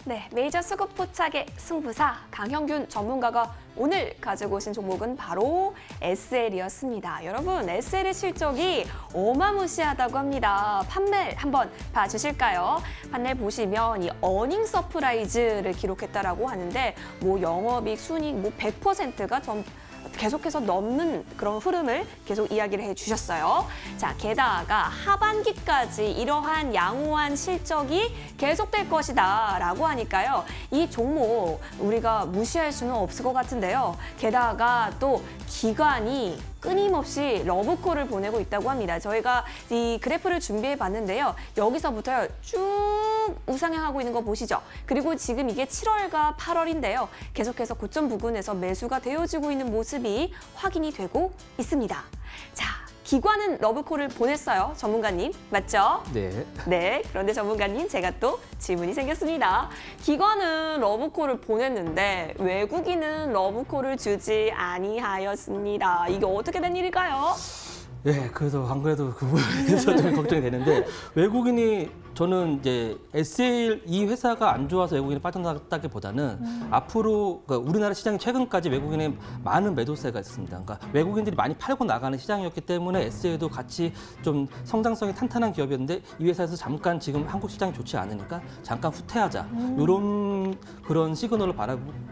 네, 메이저 수급 포착의 승부사 강형균 전문가가 오늘 가지고 오신 종목은 바로 SL이었습니다. 여러분, SL의 실적이 어마무시하다고 합니다. 판넬 한번 봐주실까요? 판넬 보시면 이 어닝 서프라이즈를 기록했다라고 하는데 뭐 영업이익, 순이익 뭐 100%가 계속해서 넘는 그런 흐름을 계속 이야기를 해주셨어요. 자, 게다가 하반기까지 이러한 양호한 실적이 계속될 것이다 라고 하니까요. 이 종목 우리가 무시할 수는 없을 것 같은데요. 게다가 또 기관이 끊임없이 러브콜을 보내고 있다고 합니다. 저희가 이 그래프를 준비해 봤는데요. 여기서부터 쭉 우상향하고 있는 거 보시죠. 그리고 지금 이게 7월과 8월인데요. 계속해서 고점 부근에서 매수가 되어지고 있는 모습이 확인이 되고 있습니다. 자, 기관은 러브콜을 보냈어요. 전문가님, 맞죠? 네. 네, 그런데 전문가님, 제가 또 질문이 생겼습니다. 기관은 러브콜을 보냈는데 외국인은 러브콜을 주지 아니하였습니다. 이게 어떻게 된 일일까요? 예, 그래서 안 그래도 그 부분에 대해서 좀 걱정이 되는데 외국인이 저는 이제 SL 이 회사가 안 좋아서 외국인이 빠져나갔다기보다는 앞으로 그러니까 우리나라 시장이 최근까지 외국인의 많은 매도세가 있습니다. 그러니까 외국인들이 많이 팔고 나가는 시장이었기 때문에 SL도 같이 좀 성장성이 탄탄한 기업이었는데 이 회사에서 잠깐 지금 한국 시장이 좋지 않으니까 잠깐 후퇴하자 이런 그런 시그널을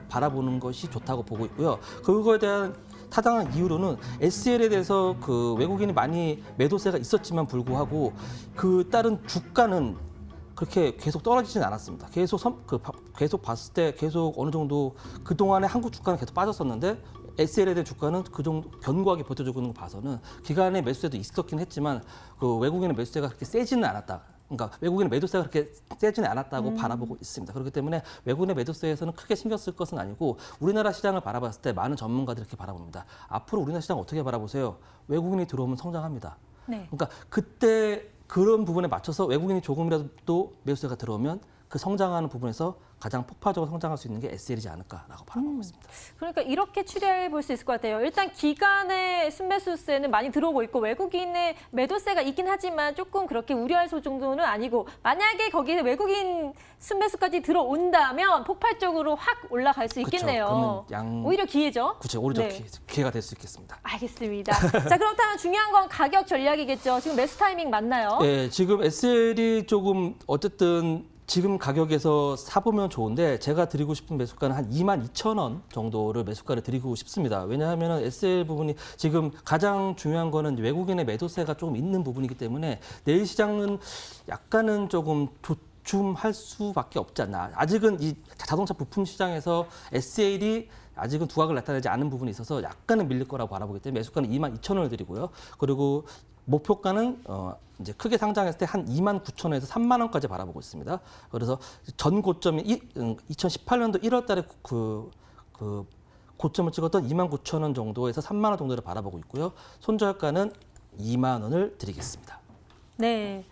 바라보는 것이 좋다고 보고 있고요. 그거에 대한 타당한 이유로는 SL에 대해서 그 외국인이 많이 매도세가 있었지만 불구하고 그 따른 주가는 그렇게 계속 떨어지진 않았습니다. 계속 봤을 때 계속 어느 정도 그동안에 한국 주가는 계속 빠졌었는데 SL에 대한 주가는 그 정도 견고하게 버텨주고 있는 거 봐서는 기간의 매수세도 있었긴 했지만 그 외국인의 매수세가 그렇게 세지는 않았다. 그러니까 외국인의 매도세가 그렇게 세지는 않았다고 바라보고 있습니다. 그렇기 때문에 외국인의 매도세에서는 크게 신경 쓸 것은 아니고 우리나라 시장을 바라봤을 때 많은 전문가들이 이렇게 바라봅니다. 앞으로 우리나라 시장 어떻게 바라보세요? 외국인이 들어오면 성장합니다. 네. 그러니까 그때 그런 부분에 맞춰서 외국인이 조금이라도 또 매수세가 들어오면 그 성장하는 부분에서 가장 폭발적으로 성장할 수 있는 게 SL이지 않을까라고 바라보고 있습니다. 그러니까 이렇게 추려해 볼 수 있을 것 같아요. 일단 기관의 순매수세는 많이 들어오고 있고 외국인의 매도세가 있긴 하지만 조금 그렇게 우려할 정도는 아니고 만약에 거기에 외국인 순매수까지 들어온다면 폭발적으로 확 올라갈 수 있겠네요. 오히려 기회죠. 그렇죠. 오히려 네. 기회가 될 수 있겠습니다. 알겠습니다. 자, 그렇다면 중요한 건 가격 전략이겠죠. 지금 매수 타이밍 맞나요? 네, 지금 SL이 조금 어쨌든 지금 가격에서 사보면 좋은데 제가 드리고 싶은 매수가는 한 22,000원 정도를 매수가를 드리고 싶습니다. 왜냐하면 SL 부분이 지금 가장 중요한 거는 외국인의 매도세가 조금 있는 부분이기 때문에 내일 시장은 약간은 조금 조춤할 수밖에 없지 않나. 아직은 이 자동차 부품 시장에서 SL이 아직은 두각을 나타내지 않은 부분이 있어서 약간은 밀릴 거라고 바라보기 때문에 매수가는 22,000원을 드리고요. 그리고 목표가는 이제 크게 상장했을 때 한 29,000원에서 3만 원까지 바라보고 있습니다. 그래서 전 고점이 2018년도 1월 달에 그 고점을 찍었던 29,000원 정도에서 3만 원 정도를 바라보고 있고요. 손절가는 2만 원을 드리겠습니다. 네.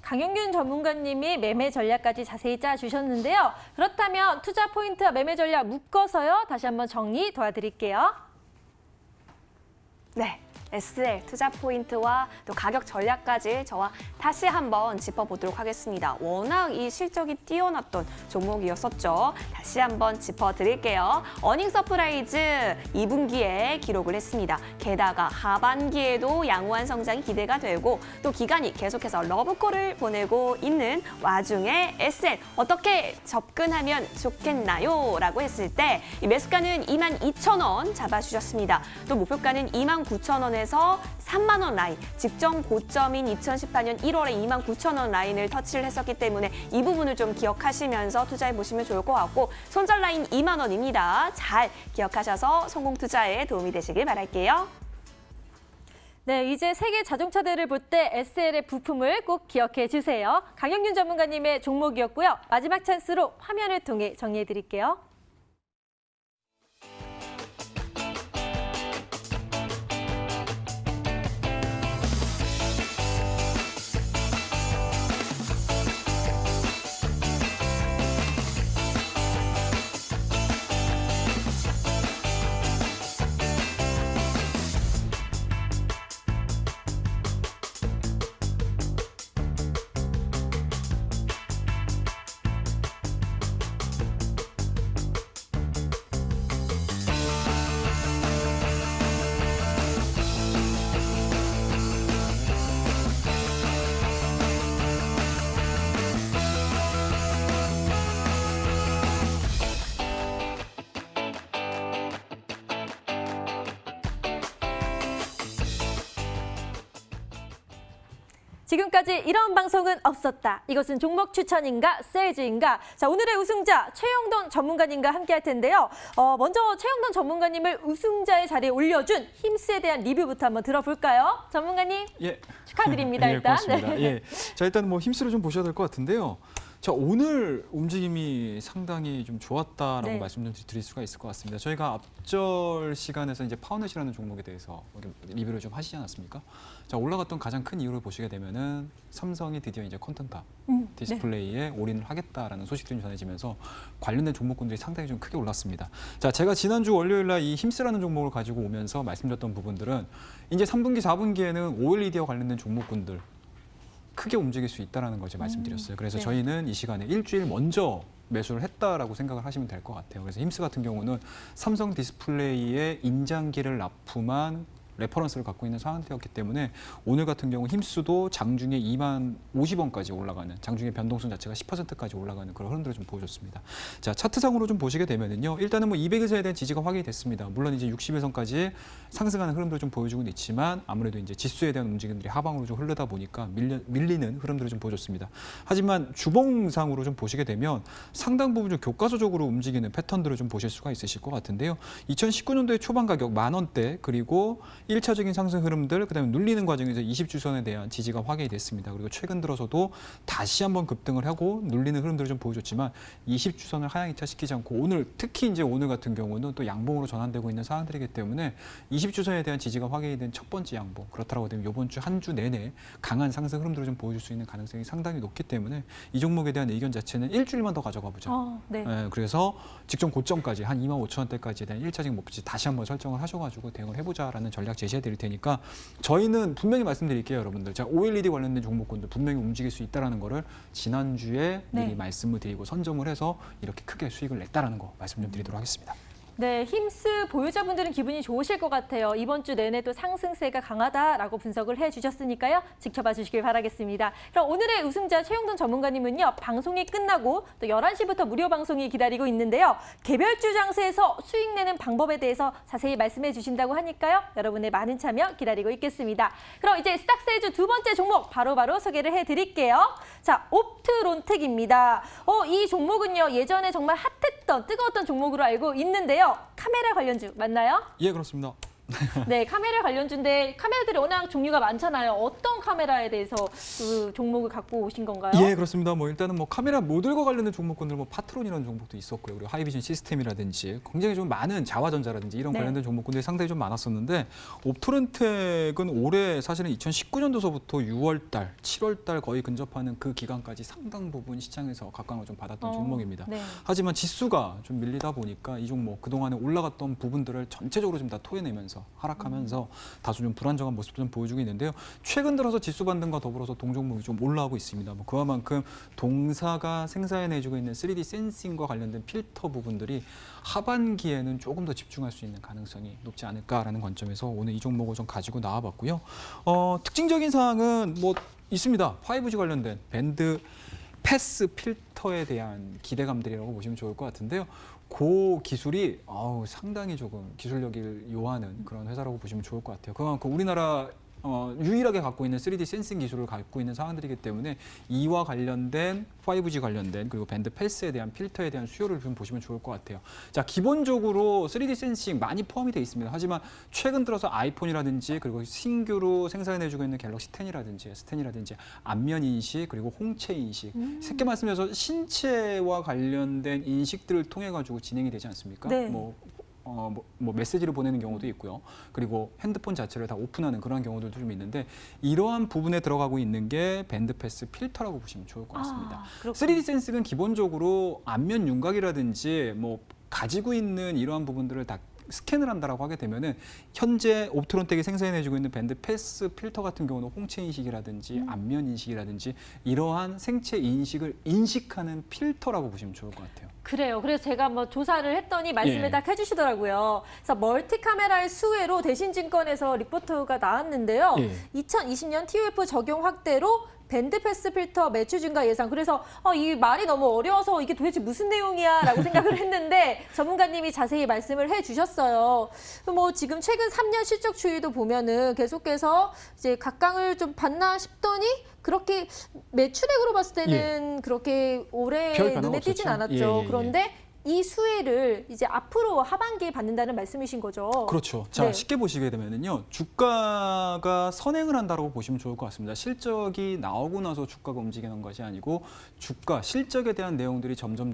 강형균 전문가님이 매매 전략까지 자세히 짜주셨는데요. 그렇다면 투자 포인트와 매매 전략 묶어서요. 다시 한번 정리 도와드릴게요. 네. SL 투자 포인트와 또 가격 전략까지 저와 다시 한번 짚어보도록 하겠습니다. 워낙 이 실적이 뛰어났던 종목이었었죠. 다시 한번 짚어드릴게요. 어닝 서프라이즈 2분기에 기록을 했습니다. 게다가 하반기에도 양호한 성장이 기대가 되고 또 기간이 계속해서 러브콜을 보내고 있는 와중에 SL 어떻게 접근하면 좋겠나요? 라고 했을 때 이 매수가는 22,000원 잡아주셨습니다. 또 목표가는 29,000원에서 3만 원 라인, 직전 고점인 2018년 1월에 29,000원 라인을 터치를 했었기 때문에 이 부분을 좀 기억하시면서 투자해 보시면 좋을 것 같고 손절 라인 2만 원입니다. 잘 기억하셔서 성공 투자에 도움이 되시길 바랄게요. 네, 이제 세계 자동차대를 볼 때 SL의 부품을 꼭 기억해 주세요. 강형균 전문가님의 종목이었고요. 마지막 찬스로 화면을 통해 정리해 드릴게요. 지금까지 이런 방송은 없었다. 이것은 종목 추천인가 세일즈인가. 자, 오늘의 우승자 최영돈 전문가님과 함께할 텐데요. 먼저 최영돈 전문가님을 우승자의 자리에 올려준 힘스에 대한 리뷰부터 한번 들어볼까요? 전문가님 예. 축하드립니다. 예, 일단. 고맙습니다. 네. 예. 자, 일단 뭐 힘쓰를 좀 보셔야 될 것 같은데요. 자, 오늘 움직임이 상당히 좀 좋았다라고 네. 말씀 좀 드릴 수가 있을 것 같습니다. 저희가 앞절 시간에서 이제 파워넷이라는 종목에 대해서 리뷰를 좀 하시지 않았습니까? 자, 올라갔던 가장 큰 이유를 보시게 되면은 삼성이 드디어 이제 컨텐츠 디스플레이에 올인을 하겠다라는 소식들이 전해지면서 관련된 종목군들이 상당히 좀 크게 올랐습니다. 자, 제가 지난주 월요일 날 이 힘쓰라는 종목을 가지고 오면서 말씀드렸던 부분들은 이제 3분기, 4분기에는 OLED와 관련된 종목군들 크게 움직일 수 있다는 걸 제가 말씀드렸어요. 그래서 네. 저희는 이 시간에 일주일 먼저 매수를 했다라고 생각을 하시면 될 것 같아요. 그래서 힘스 같은 경우는 삼성 디스플레이의 인장기를 납품한 레퍼런스를 갖고 있는 상황이었기 때문에 오늘 같은 경우 힘스도 장중에 2만 50원까지 올라가는, 장중에 변동성 자체가 10%까지 올라가는 그런 흐름들을 좀 보여줬습니다. 자, 차트상으로 좀 보시게 되면은요, 일단은 뭐 200일선에 대한 지지가 확인이 됐습니다. 물론 이제 60일선까지 상승하는 흐름들을 좀 보여주고는 있지만 아무래도 이제 지수에 대한 움직임들이 하방으로 좀 흐르다 보니까 밀리는 흐름들을 좀 보여줬습니다. 하지만 주봉상으로 좀 보시게 되면 상당 부분 좀 교과서적으로 움직이는 패턴들을 좀 보실 수가 있으실 것 같은데요. 2019년도의 초반 가격 10,000원대, 그리고 1차적인 상승 흐름들, 그다음에 눌리는 과정에서 20주선에 대한 지지가 확인이 됐습니다. 그리고 최근 들어서도 다시 한번 급등을 하고 눌리는 흐름들을 좀 보여줬지만 20주선을 하향 이탈시키지 않고 오늘, 특히 이제 오늘 같은 경우는 또 양봉으로 전환되고 있는 상황들이기 때문에 20주선에 대한 지지가 확인이 된 첫 번째 양봉, 그렇다고 되면 이번 주 한 주 내내 강한 상승 흐름들을 좀 보여줄 수 있는 가능성이 상당히 높기 때문에 이 종목에 대한 의견 자체는 일주일만 더 가져가 보자. 네. 그래서 직전 고점까지 한 25,000원대까지에 대한 1차적인 목표치 다시 한번 설정을 하셔가지고 대응을 해보자라는 전략 제시해 드릴 테니까 저희는 분명히 말씀드릴게요, 여러분들. 자, OLED 관련된 종목군들 분명히 움직일 수 있다라는 거를 지난주에 미리 네. 말씀을 드리고 선점을 해서 이렇게 크게 수익을 냈다라는 거 말씀 좀 드리도록 하겠습니다. 네, 힘스 보유자분들은 기분이 좋으실 것 같아요. 이번 주 내내 또 상승세가 강하다라고 분석을 해주셨으니까요. 지켜봐 주시길 바라겠습니다. 그럼 오늘의 우승자 최영돈 전문가님은요. 방송이 끝나고 또 11시부터 무료 방송이 기다리고 있는데요. 개별주 장세에서 수익 내는 방법에 대해서 자세히 말씀해 주신다고 하니까요. 여러분의 많은 참여 기다리고 있겠습니다. 그럼 이제 스탁세주 두 번째 종목 바로바로 소개를 해드릴게요. 자, 옵트론텍입니다. 이 종목은요. 예전에 정말 핫했던 뜨거웠던 종목으로 알고 있는데요. 카메라 관련주 맞나요? 예, 그렇습니다. 네, 카메라 관련주인데 카메라들이 워낙 종류가 많잖아요. 어떤 카메라에 대해서 그 종목을 갖고 오신 건가요? 예, 그렇습니다. 뭐 일단은 뭐 카메라 모듈과 관련된 종목군들, 뭐 파트론이라는 종목도 있었고요. 그리고 하이비전 시스템이라든지 굉장히 좀 많은 자화전자라든지 이런 네. 관련된 종목군들이 상당히 좀 많았었는데 옵토렌텍은 올해 사실은 2019년도서부터 6월달, 7월달 거의 근접하는 그 기간까지 상당 부분 시장에서 각광을 좀 받았던 종목입니다. 네. 하지만 지수가 좀 밀리다 보니까 이 종목 그동안에 올라갔던 부분들을 전체적으로 좀 다 토해내면서 하락하면서 다소 좀 불안정한 모습을 좀 보여주고 있는데요. 최근 들어서 지수 반등과 더불어서 동종목이 좀 올라오고 있습니다. 뭐 그와 만큼 동사가 생산해내주고 있는 3D 센싱과 관련된 필터 부분들이 하반기에는 조금 더 집중할 수 있는 가능성이 높지 않을까라는 관점에서 오늘 이 종목을 좀 가지고 나와봤고요. 특징적인 사항은 뭐 있습니다. 5G 관련된 밴드 패스 필터에 대한 기대감들이라고 보시면 좋을 것 같은데요. 그 기술이 상당히 조금 기술력을 요하는 그런 회사라고 보시면 좋을 것 같아요. 그만큼 우리나라 유일하게 갖고 있는 3D 센싱 기술을 갖고 있는 상황들이기 때문에 이와 관련된 5G 관련된 그리고 밴드 패스에 대한 필터에 대한 수요를 좀 보시면 좋을 것 같아요. 자, 기본적으로 3D 센싱 많이 포함이 되어 있습니다. 하지만 최근 들어서 아이폰이라든지 그리고 신규로 생산해주고 있는 갤럭시 10이라든지 S10이라든지 안면 인식 그리고 홍채 인식 쉽게 말씀드려서 신체와 관련된 인식들을 통해 가지고 진행이 되지 않습니까? 네. 뭐 메시지를 보내는 경우도 있고요. 그리고 핸드폰 자체를 다 오픈하는 그런 경우들도 좀 있는데 이러한 부분에 들어가고 있는 게 밴드패스 필터라고 보시면 좋을 것 같습니다. 3D 센싱은 기본적으로 안면 윤곽이라든지 뭐 가지고 있는 이러한 부분들을 다 스캔을 한다라고 하게 되면은 현재 옵트론텍이 생산해주고 있는 밴드 패스 필터 같은 경우는 홍채 인식이라든지 안면 인식이라든지 이러한 생체 인식을 인식하는 필터라고 보시면 좋을 것 같아요. 그래요. 그래서 제가 뭐 조사를 했더니 말씀을 예. 딱 해주시더라고요. 그래서 멀티 카메라의 수혜로 대신증권에서 리포트가 나왔는데요. 예. 2020년 TOF 적용 확대로 밴드 패스 필터 매출 증가 예상. 그래서 이 말이 너무 어려워서 이게 도대체 무슨 내용이야 라고 생각을 했는데 전문가님이 자세히 말씀을 해주셨어요. 뭐 지금 최근 3년 실적 추이도 보면은 계속해서 이제 각광을 좀 받나 싶더니 그렇게 매출액으로 봤을 때는 그렇게 오래 별 변화가 눈에 띄진 없었죠. 않았죠. 예. 그런데 이 수혜를 이제 앞으로 하반기에 받는다는 말씀이신 거죠. 그렇죠. 자, 네. 쉽게 보시게 되면은요, 주가가 선행을 한다라고 보시면 좋을 것 같습니다. 실적이 나오고 나서 주가가 움직이는 것이 아니고 주가, 실적에 대한 내용들이 점점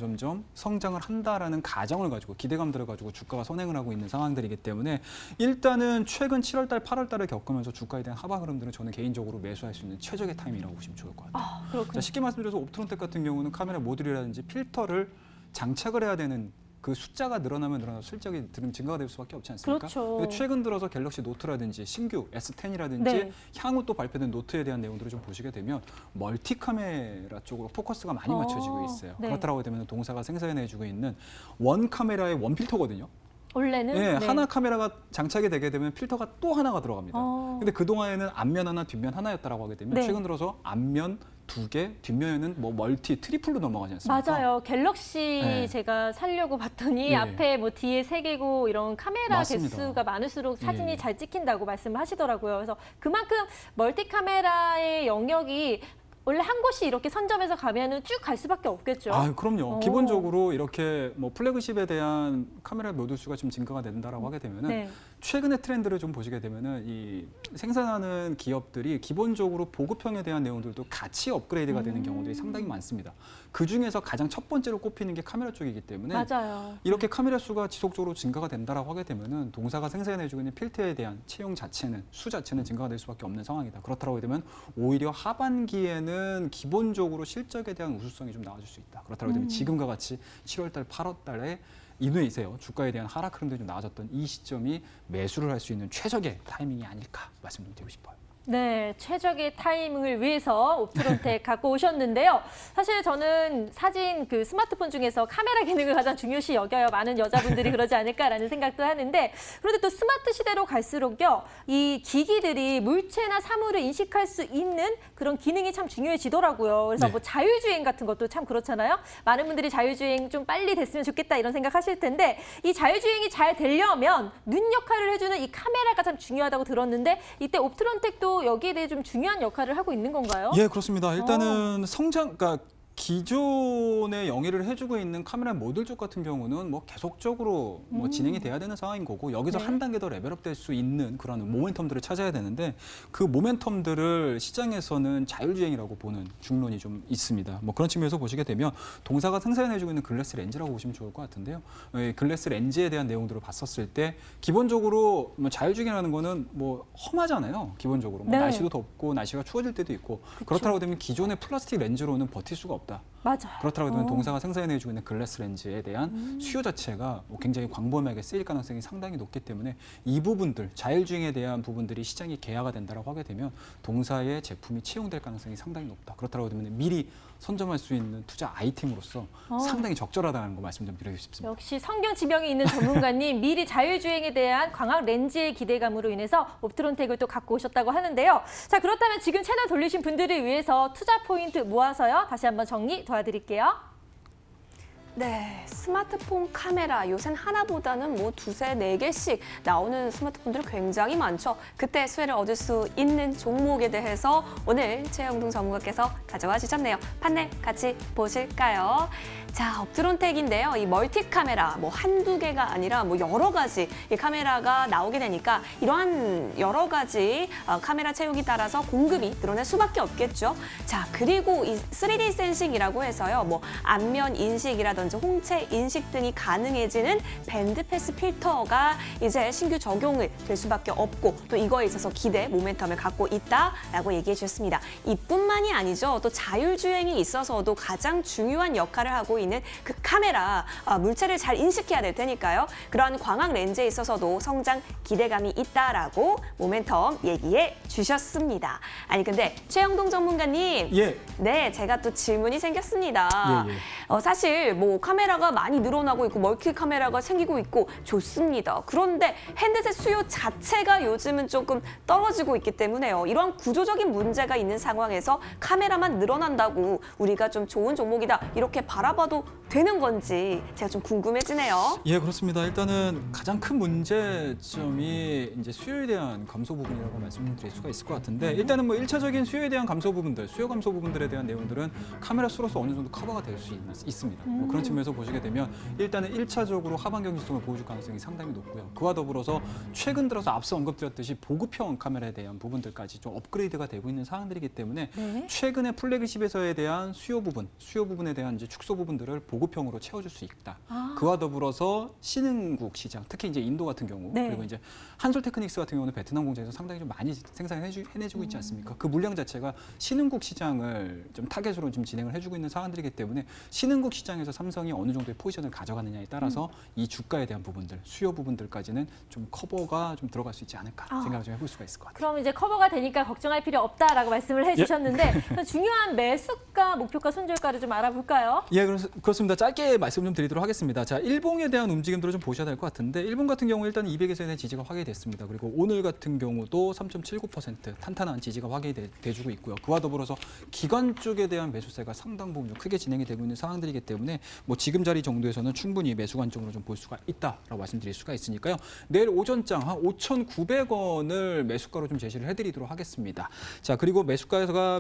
성장을 한다라는 가정을 가지고 기대감들을 가지고 주가가 선행을 하고 있는 상황들이기 때문에 일단은 최근 7월달, 8월달을 겪으면서 주가에 대한 하방 흐름들은 저는 개인적으로 매수할 수 있는 최적의 타이밍이라고 보시면 좋을 것 같아요. 아, 그렇군요. 자, 쉽게 말씀드려서 옵트론텍 같은 경우는 카메라 모듈이라든지 필터를 장착을 해야 되는 그 숫자가 늘어나면 실적이 증가가 될 수밖에 없지 않습니까? 그렇죠. 근데 최근 들어서 갤럭시 노트라든지 신규 S10이라든지 네. 향후 또 발표된 노트에 대한 내용들을 좀 보시게 되면 멀티 카메라 쪽으로 포커스가 많이 맞춰지고 있어요. 네. 그렇다고 되면 동사가 생산해주고 있는 원 카메라의 원 필터거든요. 원래는 네, 네. 하나 카메라가 장착이 되게 되면 필터가 또 하나가 들어갑니다. 근데 그동안에는 앞면 하나, 뒷면 하나였다라고 하게 되면 네. 최근 들어서 앞면 2개, 뒷면에는 뭐 멀티, 트리플로 넘어가지 않습니까? 맞아요. 갤럭시 네. 제가 사려고 봤더니 네. 앞에 뭐 뒤에 3개고 이런 카메라 맞습니다. 개수가 많을수록 사진이 예. 잘 찍힌다고 말씀을 하시더라고요. 그래서 그만큼 멀티 카메라의 영역이 원래 한 곳이 이렇게 선점해서 가면은 쭉 갈 수밖에 없겠죠. 아, 그럼요. 오. 기본적으로 이렇게 뭐 플래그십에 대한 카메라 모듈 수가 좀 증가가 된다라고 하게 되면은 네. 최근의 트렌드를 좀 보시게 되면은 이 생산하는 기업들이 기본적으로 보급형에 대한 내용들도 같이 업그레이드가 되는 경우들이 상당히 많습니다. 그 중에서 가장 첫 번째로 꼽히는 게 카메라 쪽이기 때문에 맞아요. 이렇게 카메라 수가 지속적으로 증가가 된다라고 하게 되면은 동사가 생산해주고 있는 필터에 대한 채용 자체는 수 자체는 증가가 될 수밖에 없는 상황이다. 그렇다고 하게 되면 오히려 하반기에는 기본적으로 실적에 대한 우수성이 좀 나아질 수 있다. 그렇다고 되면 지금과 같이 7월달, 8월달에 이누이세요. 주가에 대한 하락 흐름들이 좀 나아졌던 이 시점이 매수를 할 수 있는 최적의 타이밍이 아닐까 말씀 좀 드리고 싶어요. 네, 최적의 타이밍을 위해서 옵트론텍 갖고 오셨는데요. 사실 저는 사진 그 스마트폰 중에서 카메라 기능을 가장 중요시 여겨요. 많은 여자분들이 그러지 않을까라는 생각도 하는데 그런데 또 스마트 시대로 갈수록요. 이 기기들이 물체나 사물을 인식할 수 있는 그런 기능이 참 중요해지더라고요. 그래서 네. 뭐 자율주행 같은 것도 참 그렇잖아요. 많은 분들이 자율주행 좀 빨리 됐으면 좋겠다 이런 생각하실 텐데 이 자율주행이 잘 되려면 눈 역할을 해주는 이 카메라가 참 중요하다고 들었는데 이때 옵트론텍도 여기에 대해 좀 중요한 역할을 하고 있는 건가요? 예, 그렇습니다. 일단은 그러니까 기존에 영위를 해주고 있는 카메라 모듈 쪽 같은 경우는 뭐 계속적으로 뭐 진행이 돼야 되는 상황인 거고 여기서 네. 한 단계 더 레벨업 될 수 있는 그런 모멘텀들을 찾아야 되는데 그 모멘텀들을 시장에서는 자율주행이라고 보는 중론이 좀 있습니다. 뭐 그런 측면에서 보시게 되면 동사가 생산해주고 있는 글래스 렌즈라고 보시면 좋을 것 같은데요. 글래스 렌즈에 대한 내용들을 봤었을 때 기본적으로 뭐 자율주행이라는 거는 뭐 험하잖아요. 기본적으로 뭐 네. 날씨도 덥고 날씨가 추워질 때도 있고 그렇다고 되면 기존의 플라스틱 렌즈로는 버틸 수가 없다. 맞아요. 그렇다고 하면 동사가 생산해주고 있는 글래스 렌즈에 대한 수요 자체가 굉장히 광범위하게 쓰일 가능성이 상당히 높기 때문에 이 부분들, 자율주행에 대한 부분들이 시장이 개화가 된다고 하게 되면 동사의 제품이 채용될 가능성이 상당히 높다. 그렇다고 하면 미리 선점할 수 있는 투자 아이템으로서 상당히 적절하다는 거 말씀 좀 드리고 싶습니다. 역시 성경 지명이 있는 전문가님 미리 자율주행에 대한 광학 렌즈의 기대감으로 인해서 옵트론텍을 또 갖고 오셨다고 하는데요. 자, 그렇다면 지금 채널 돌리신 분들을 위해서 투자 포인트 모아서요. 다시 한번 정리 도와드릴게요. 네, 스마트폰 카메라 요새는 하나보다는 뭐 두세, 네 개씩 나오는 스마트폰들이 굉장히 많죠. 그때 수혜를 얻을 수 있는 종목에 대해서 오늘 최영동 전문가께서 가져와 주셨네요. 판넬 같이 보실까요? 자, 옵트론텍인데요. 이 멀티 카메라 뭐 한두 개가 아니라 뭐 여러 가지 이 카메라가 나오게 되니까 이러한 여러 가지 카메라 채용에 따라서 공급이 늘어날 수밖에 없겠죠. 자, 그리고 이 3D 센싱이라고 해서요. 뭐 안면 인식이라든지 홍채 인식 등이 가능해지는 밴드 패스 필터가 이제 신규 적용을 될 수밖에 없고 또 이거에 있어서 기대 모멘텀을 갖고 있다라고 얘기해 주셨습니다. 이뿐만이 아니죠. 또 자율주행이 있어서도 가장 중요한 역할을 하고 있는 그 카메라 물체를 잘 인식해야 될 테니까요. 그런 광학 렌즈에 있어서도 성장 기대감이 있다라고 모멘텀 얘기해 주셨습니다. 아니 근데 최영동 전문가님, 예. 네 제가 또 질문이 생겼습니다. 예. 사실 뭐 카메라가 많이 늘어나고 있고 멀티 카메라가 생기고 있고 좋습니다. 그런데 핸드셋 수요 자체가 요즘은 조금 떨어지고 있기 때문에요. 이런 구조적인 문제가 있는 상황에서 카메라만 늘어난다고 우리가 좀 좋은 종목이다 이렇게 바라봐도 되는 건지 제가 좀 궁금해지네요. 예, 그렇습니다. 일단은 가장 큰 문제점이 이제 수요에 대한 감소 부분이라고 말씀드릴 수가 있을 것 같은데 일단은 뭐 1차적인 수요에 대한 감소 부분들, 수요 감소 부분들에 대한 내용들은 카메라 수로서 어느 정도 커버가 될 수 있습니다. 뭐 그런 측면에서 보시게 되면 일단은 1차적으로 하반 경직성을 보여줄 가능성이 상당히 높고요. 그와 더불어서 최근 들어서 앞서 언급드렸듯이 보급형 카메라에 대한 부분들까지 좀 업그레이드가 되고 있는 사항들이기 때문에 최근에 플래그십에서에 대한 수요 부분에 대한 이제 축소 부분들을 보급형으로 채워줄 수 있다. 그와 더불어서 신흥국 시장, 특히 이제 인도 같은 경우 그리고 이제 한솔테크닉스 같은 경우는 베트남 공장에서 상당히 좀 많이 생산해내주고 있지 않습니까? 그 물량 자체가 신흥국 시장을 좀 타겟으로 좀 진행을 해주고 있는 사안들이기 때문에 신흥국 시장에서 삼성이 어느 정도의 포지션을 가져가느냐에 따라서 이 주가에 대한 부분들, 수요 부분들까지는 좀 커버가 좀 들어갈 수 있지 않을까 생각을 좀 해볼 수가 있을 것 같아요. 그럼 이제 커버가 되니까 걱정할 필요 없다라고 말씀을 해주셨는데 그럼 중요한 매수가, 목표가, 손절가를 좀 알아볼까요? 예, 그렇습니다. 짧게 말씀 좀 드리도록 하겠습니다. 자, 일봉에 대한 움직임들을 좀 보셔야 될 것 같은데 일본 같은 경우 일단 200에서에 대한 지지가 확인이 됐습니다. 그리고 오늘 같은 경우도 3.79% 탄탄한 지지가 확인이 돼주고 있고요. 그와 더불어서 기관 쪽에 대한 매수세가 상당 부분 좀 크게 진행이 되고 있는 상황들이기 때문에 뭐 지금 자리 정도에서는 충분히 매수 관점으로 좀 볼 수가 있다라고 말씀드릴 수가 있으니까요. 내일 오전장 한 5,900원을 매수가로 좀 제시를 해드리도록 하겠습니다. 자, 그리고 매수가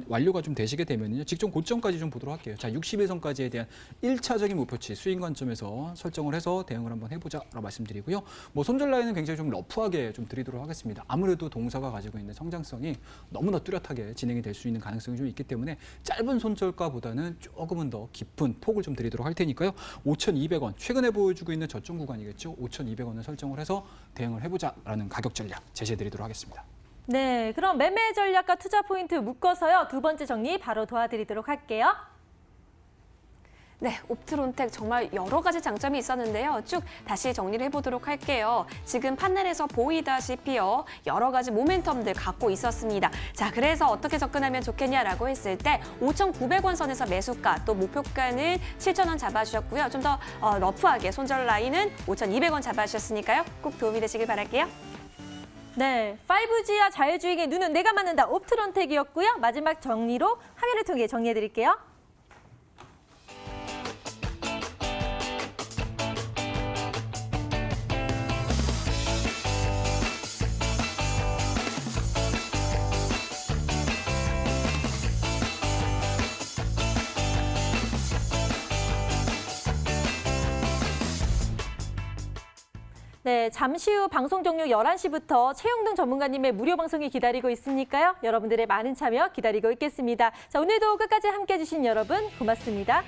완료가 좀 되시게 되면요. 직전 고점까지 좀 보도록 할게요. 자, 61선까지에 대한 1차적인 목표치 수익 관점에서 설정을 해서 대응을 한번 해보자라고 말씀드리고요. 뭐 손절 라인은 굉장히 좀 러프하게 좀 드리도록 하겠습니다. 아무래도 동사가 가지고 있는 성장성이 너무나 뚜렷하게 진행이 될 수 있는 가능성이 좀 있기 때문에 짧은 손절가보다는 조금은 더 깊은 폭을 좀 드리도록 할 테니까요. 5,200원 최근에 보여주고 있는 저점 구간이겠죠. 5,200원을 설정을 해서 대응을 해보자라는 가격 전략 제시해드리도록 하겠습니다. 네, 그럼 매매 전략과 투자 포인트 묶어서요. 두 번째 정리 바로 도와드리도록 할게요. 네, 옵트론텍 정말 여러 가지 장점이 있었는데요. 쭉 다시 정리를 해보도록 할게요. 지금 판넬에서 보이다시피요. 여러 가지 모멘텀들 갖고 있었습니다. 자, 그래서 어떻게 접근하면 좋겠냐라고 했을 때 5,900원 선에서 매수가, 또 목표가는 7,000원 잡아주셨고요. 좀 더 러프하게 손절 라인은 5,200원 잡아주셨으니까요. 꼭 도움이 되시길 바랄게요. 네, 5G와 자율주행의 눈은 내가 맞는다. 옵트론텍이었고요. 마지막 정리로 화면을 통해 정리해드릴게요. 네, 잠시 후 방송 종료 11시부터 최영동 전문가님의 무료 방송이 기다리고 있으니까요. 여러분들의 많은 참여 기다리고 있겠습니다. 자, 오늘도 끝까지 함께해 주신 여러분 고맙습니다.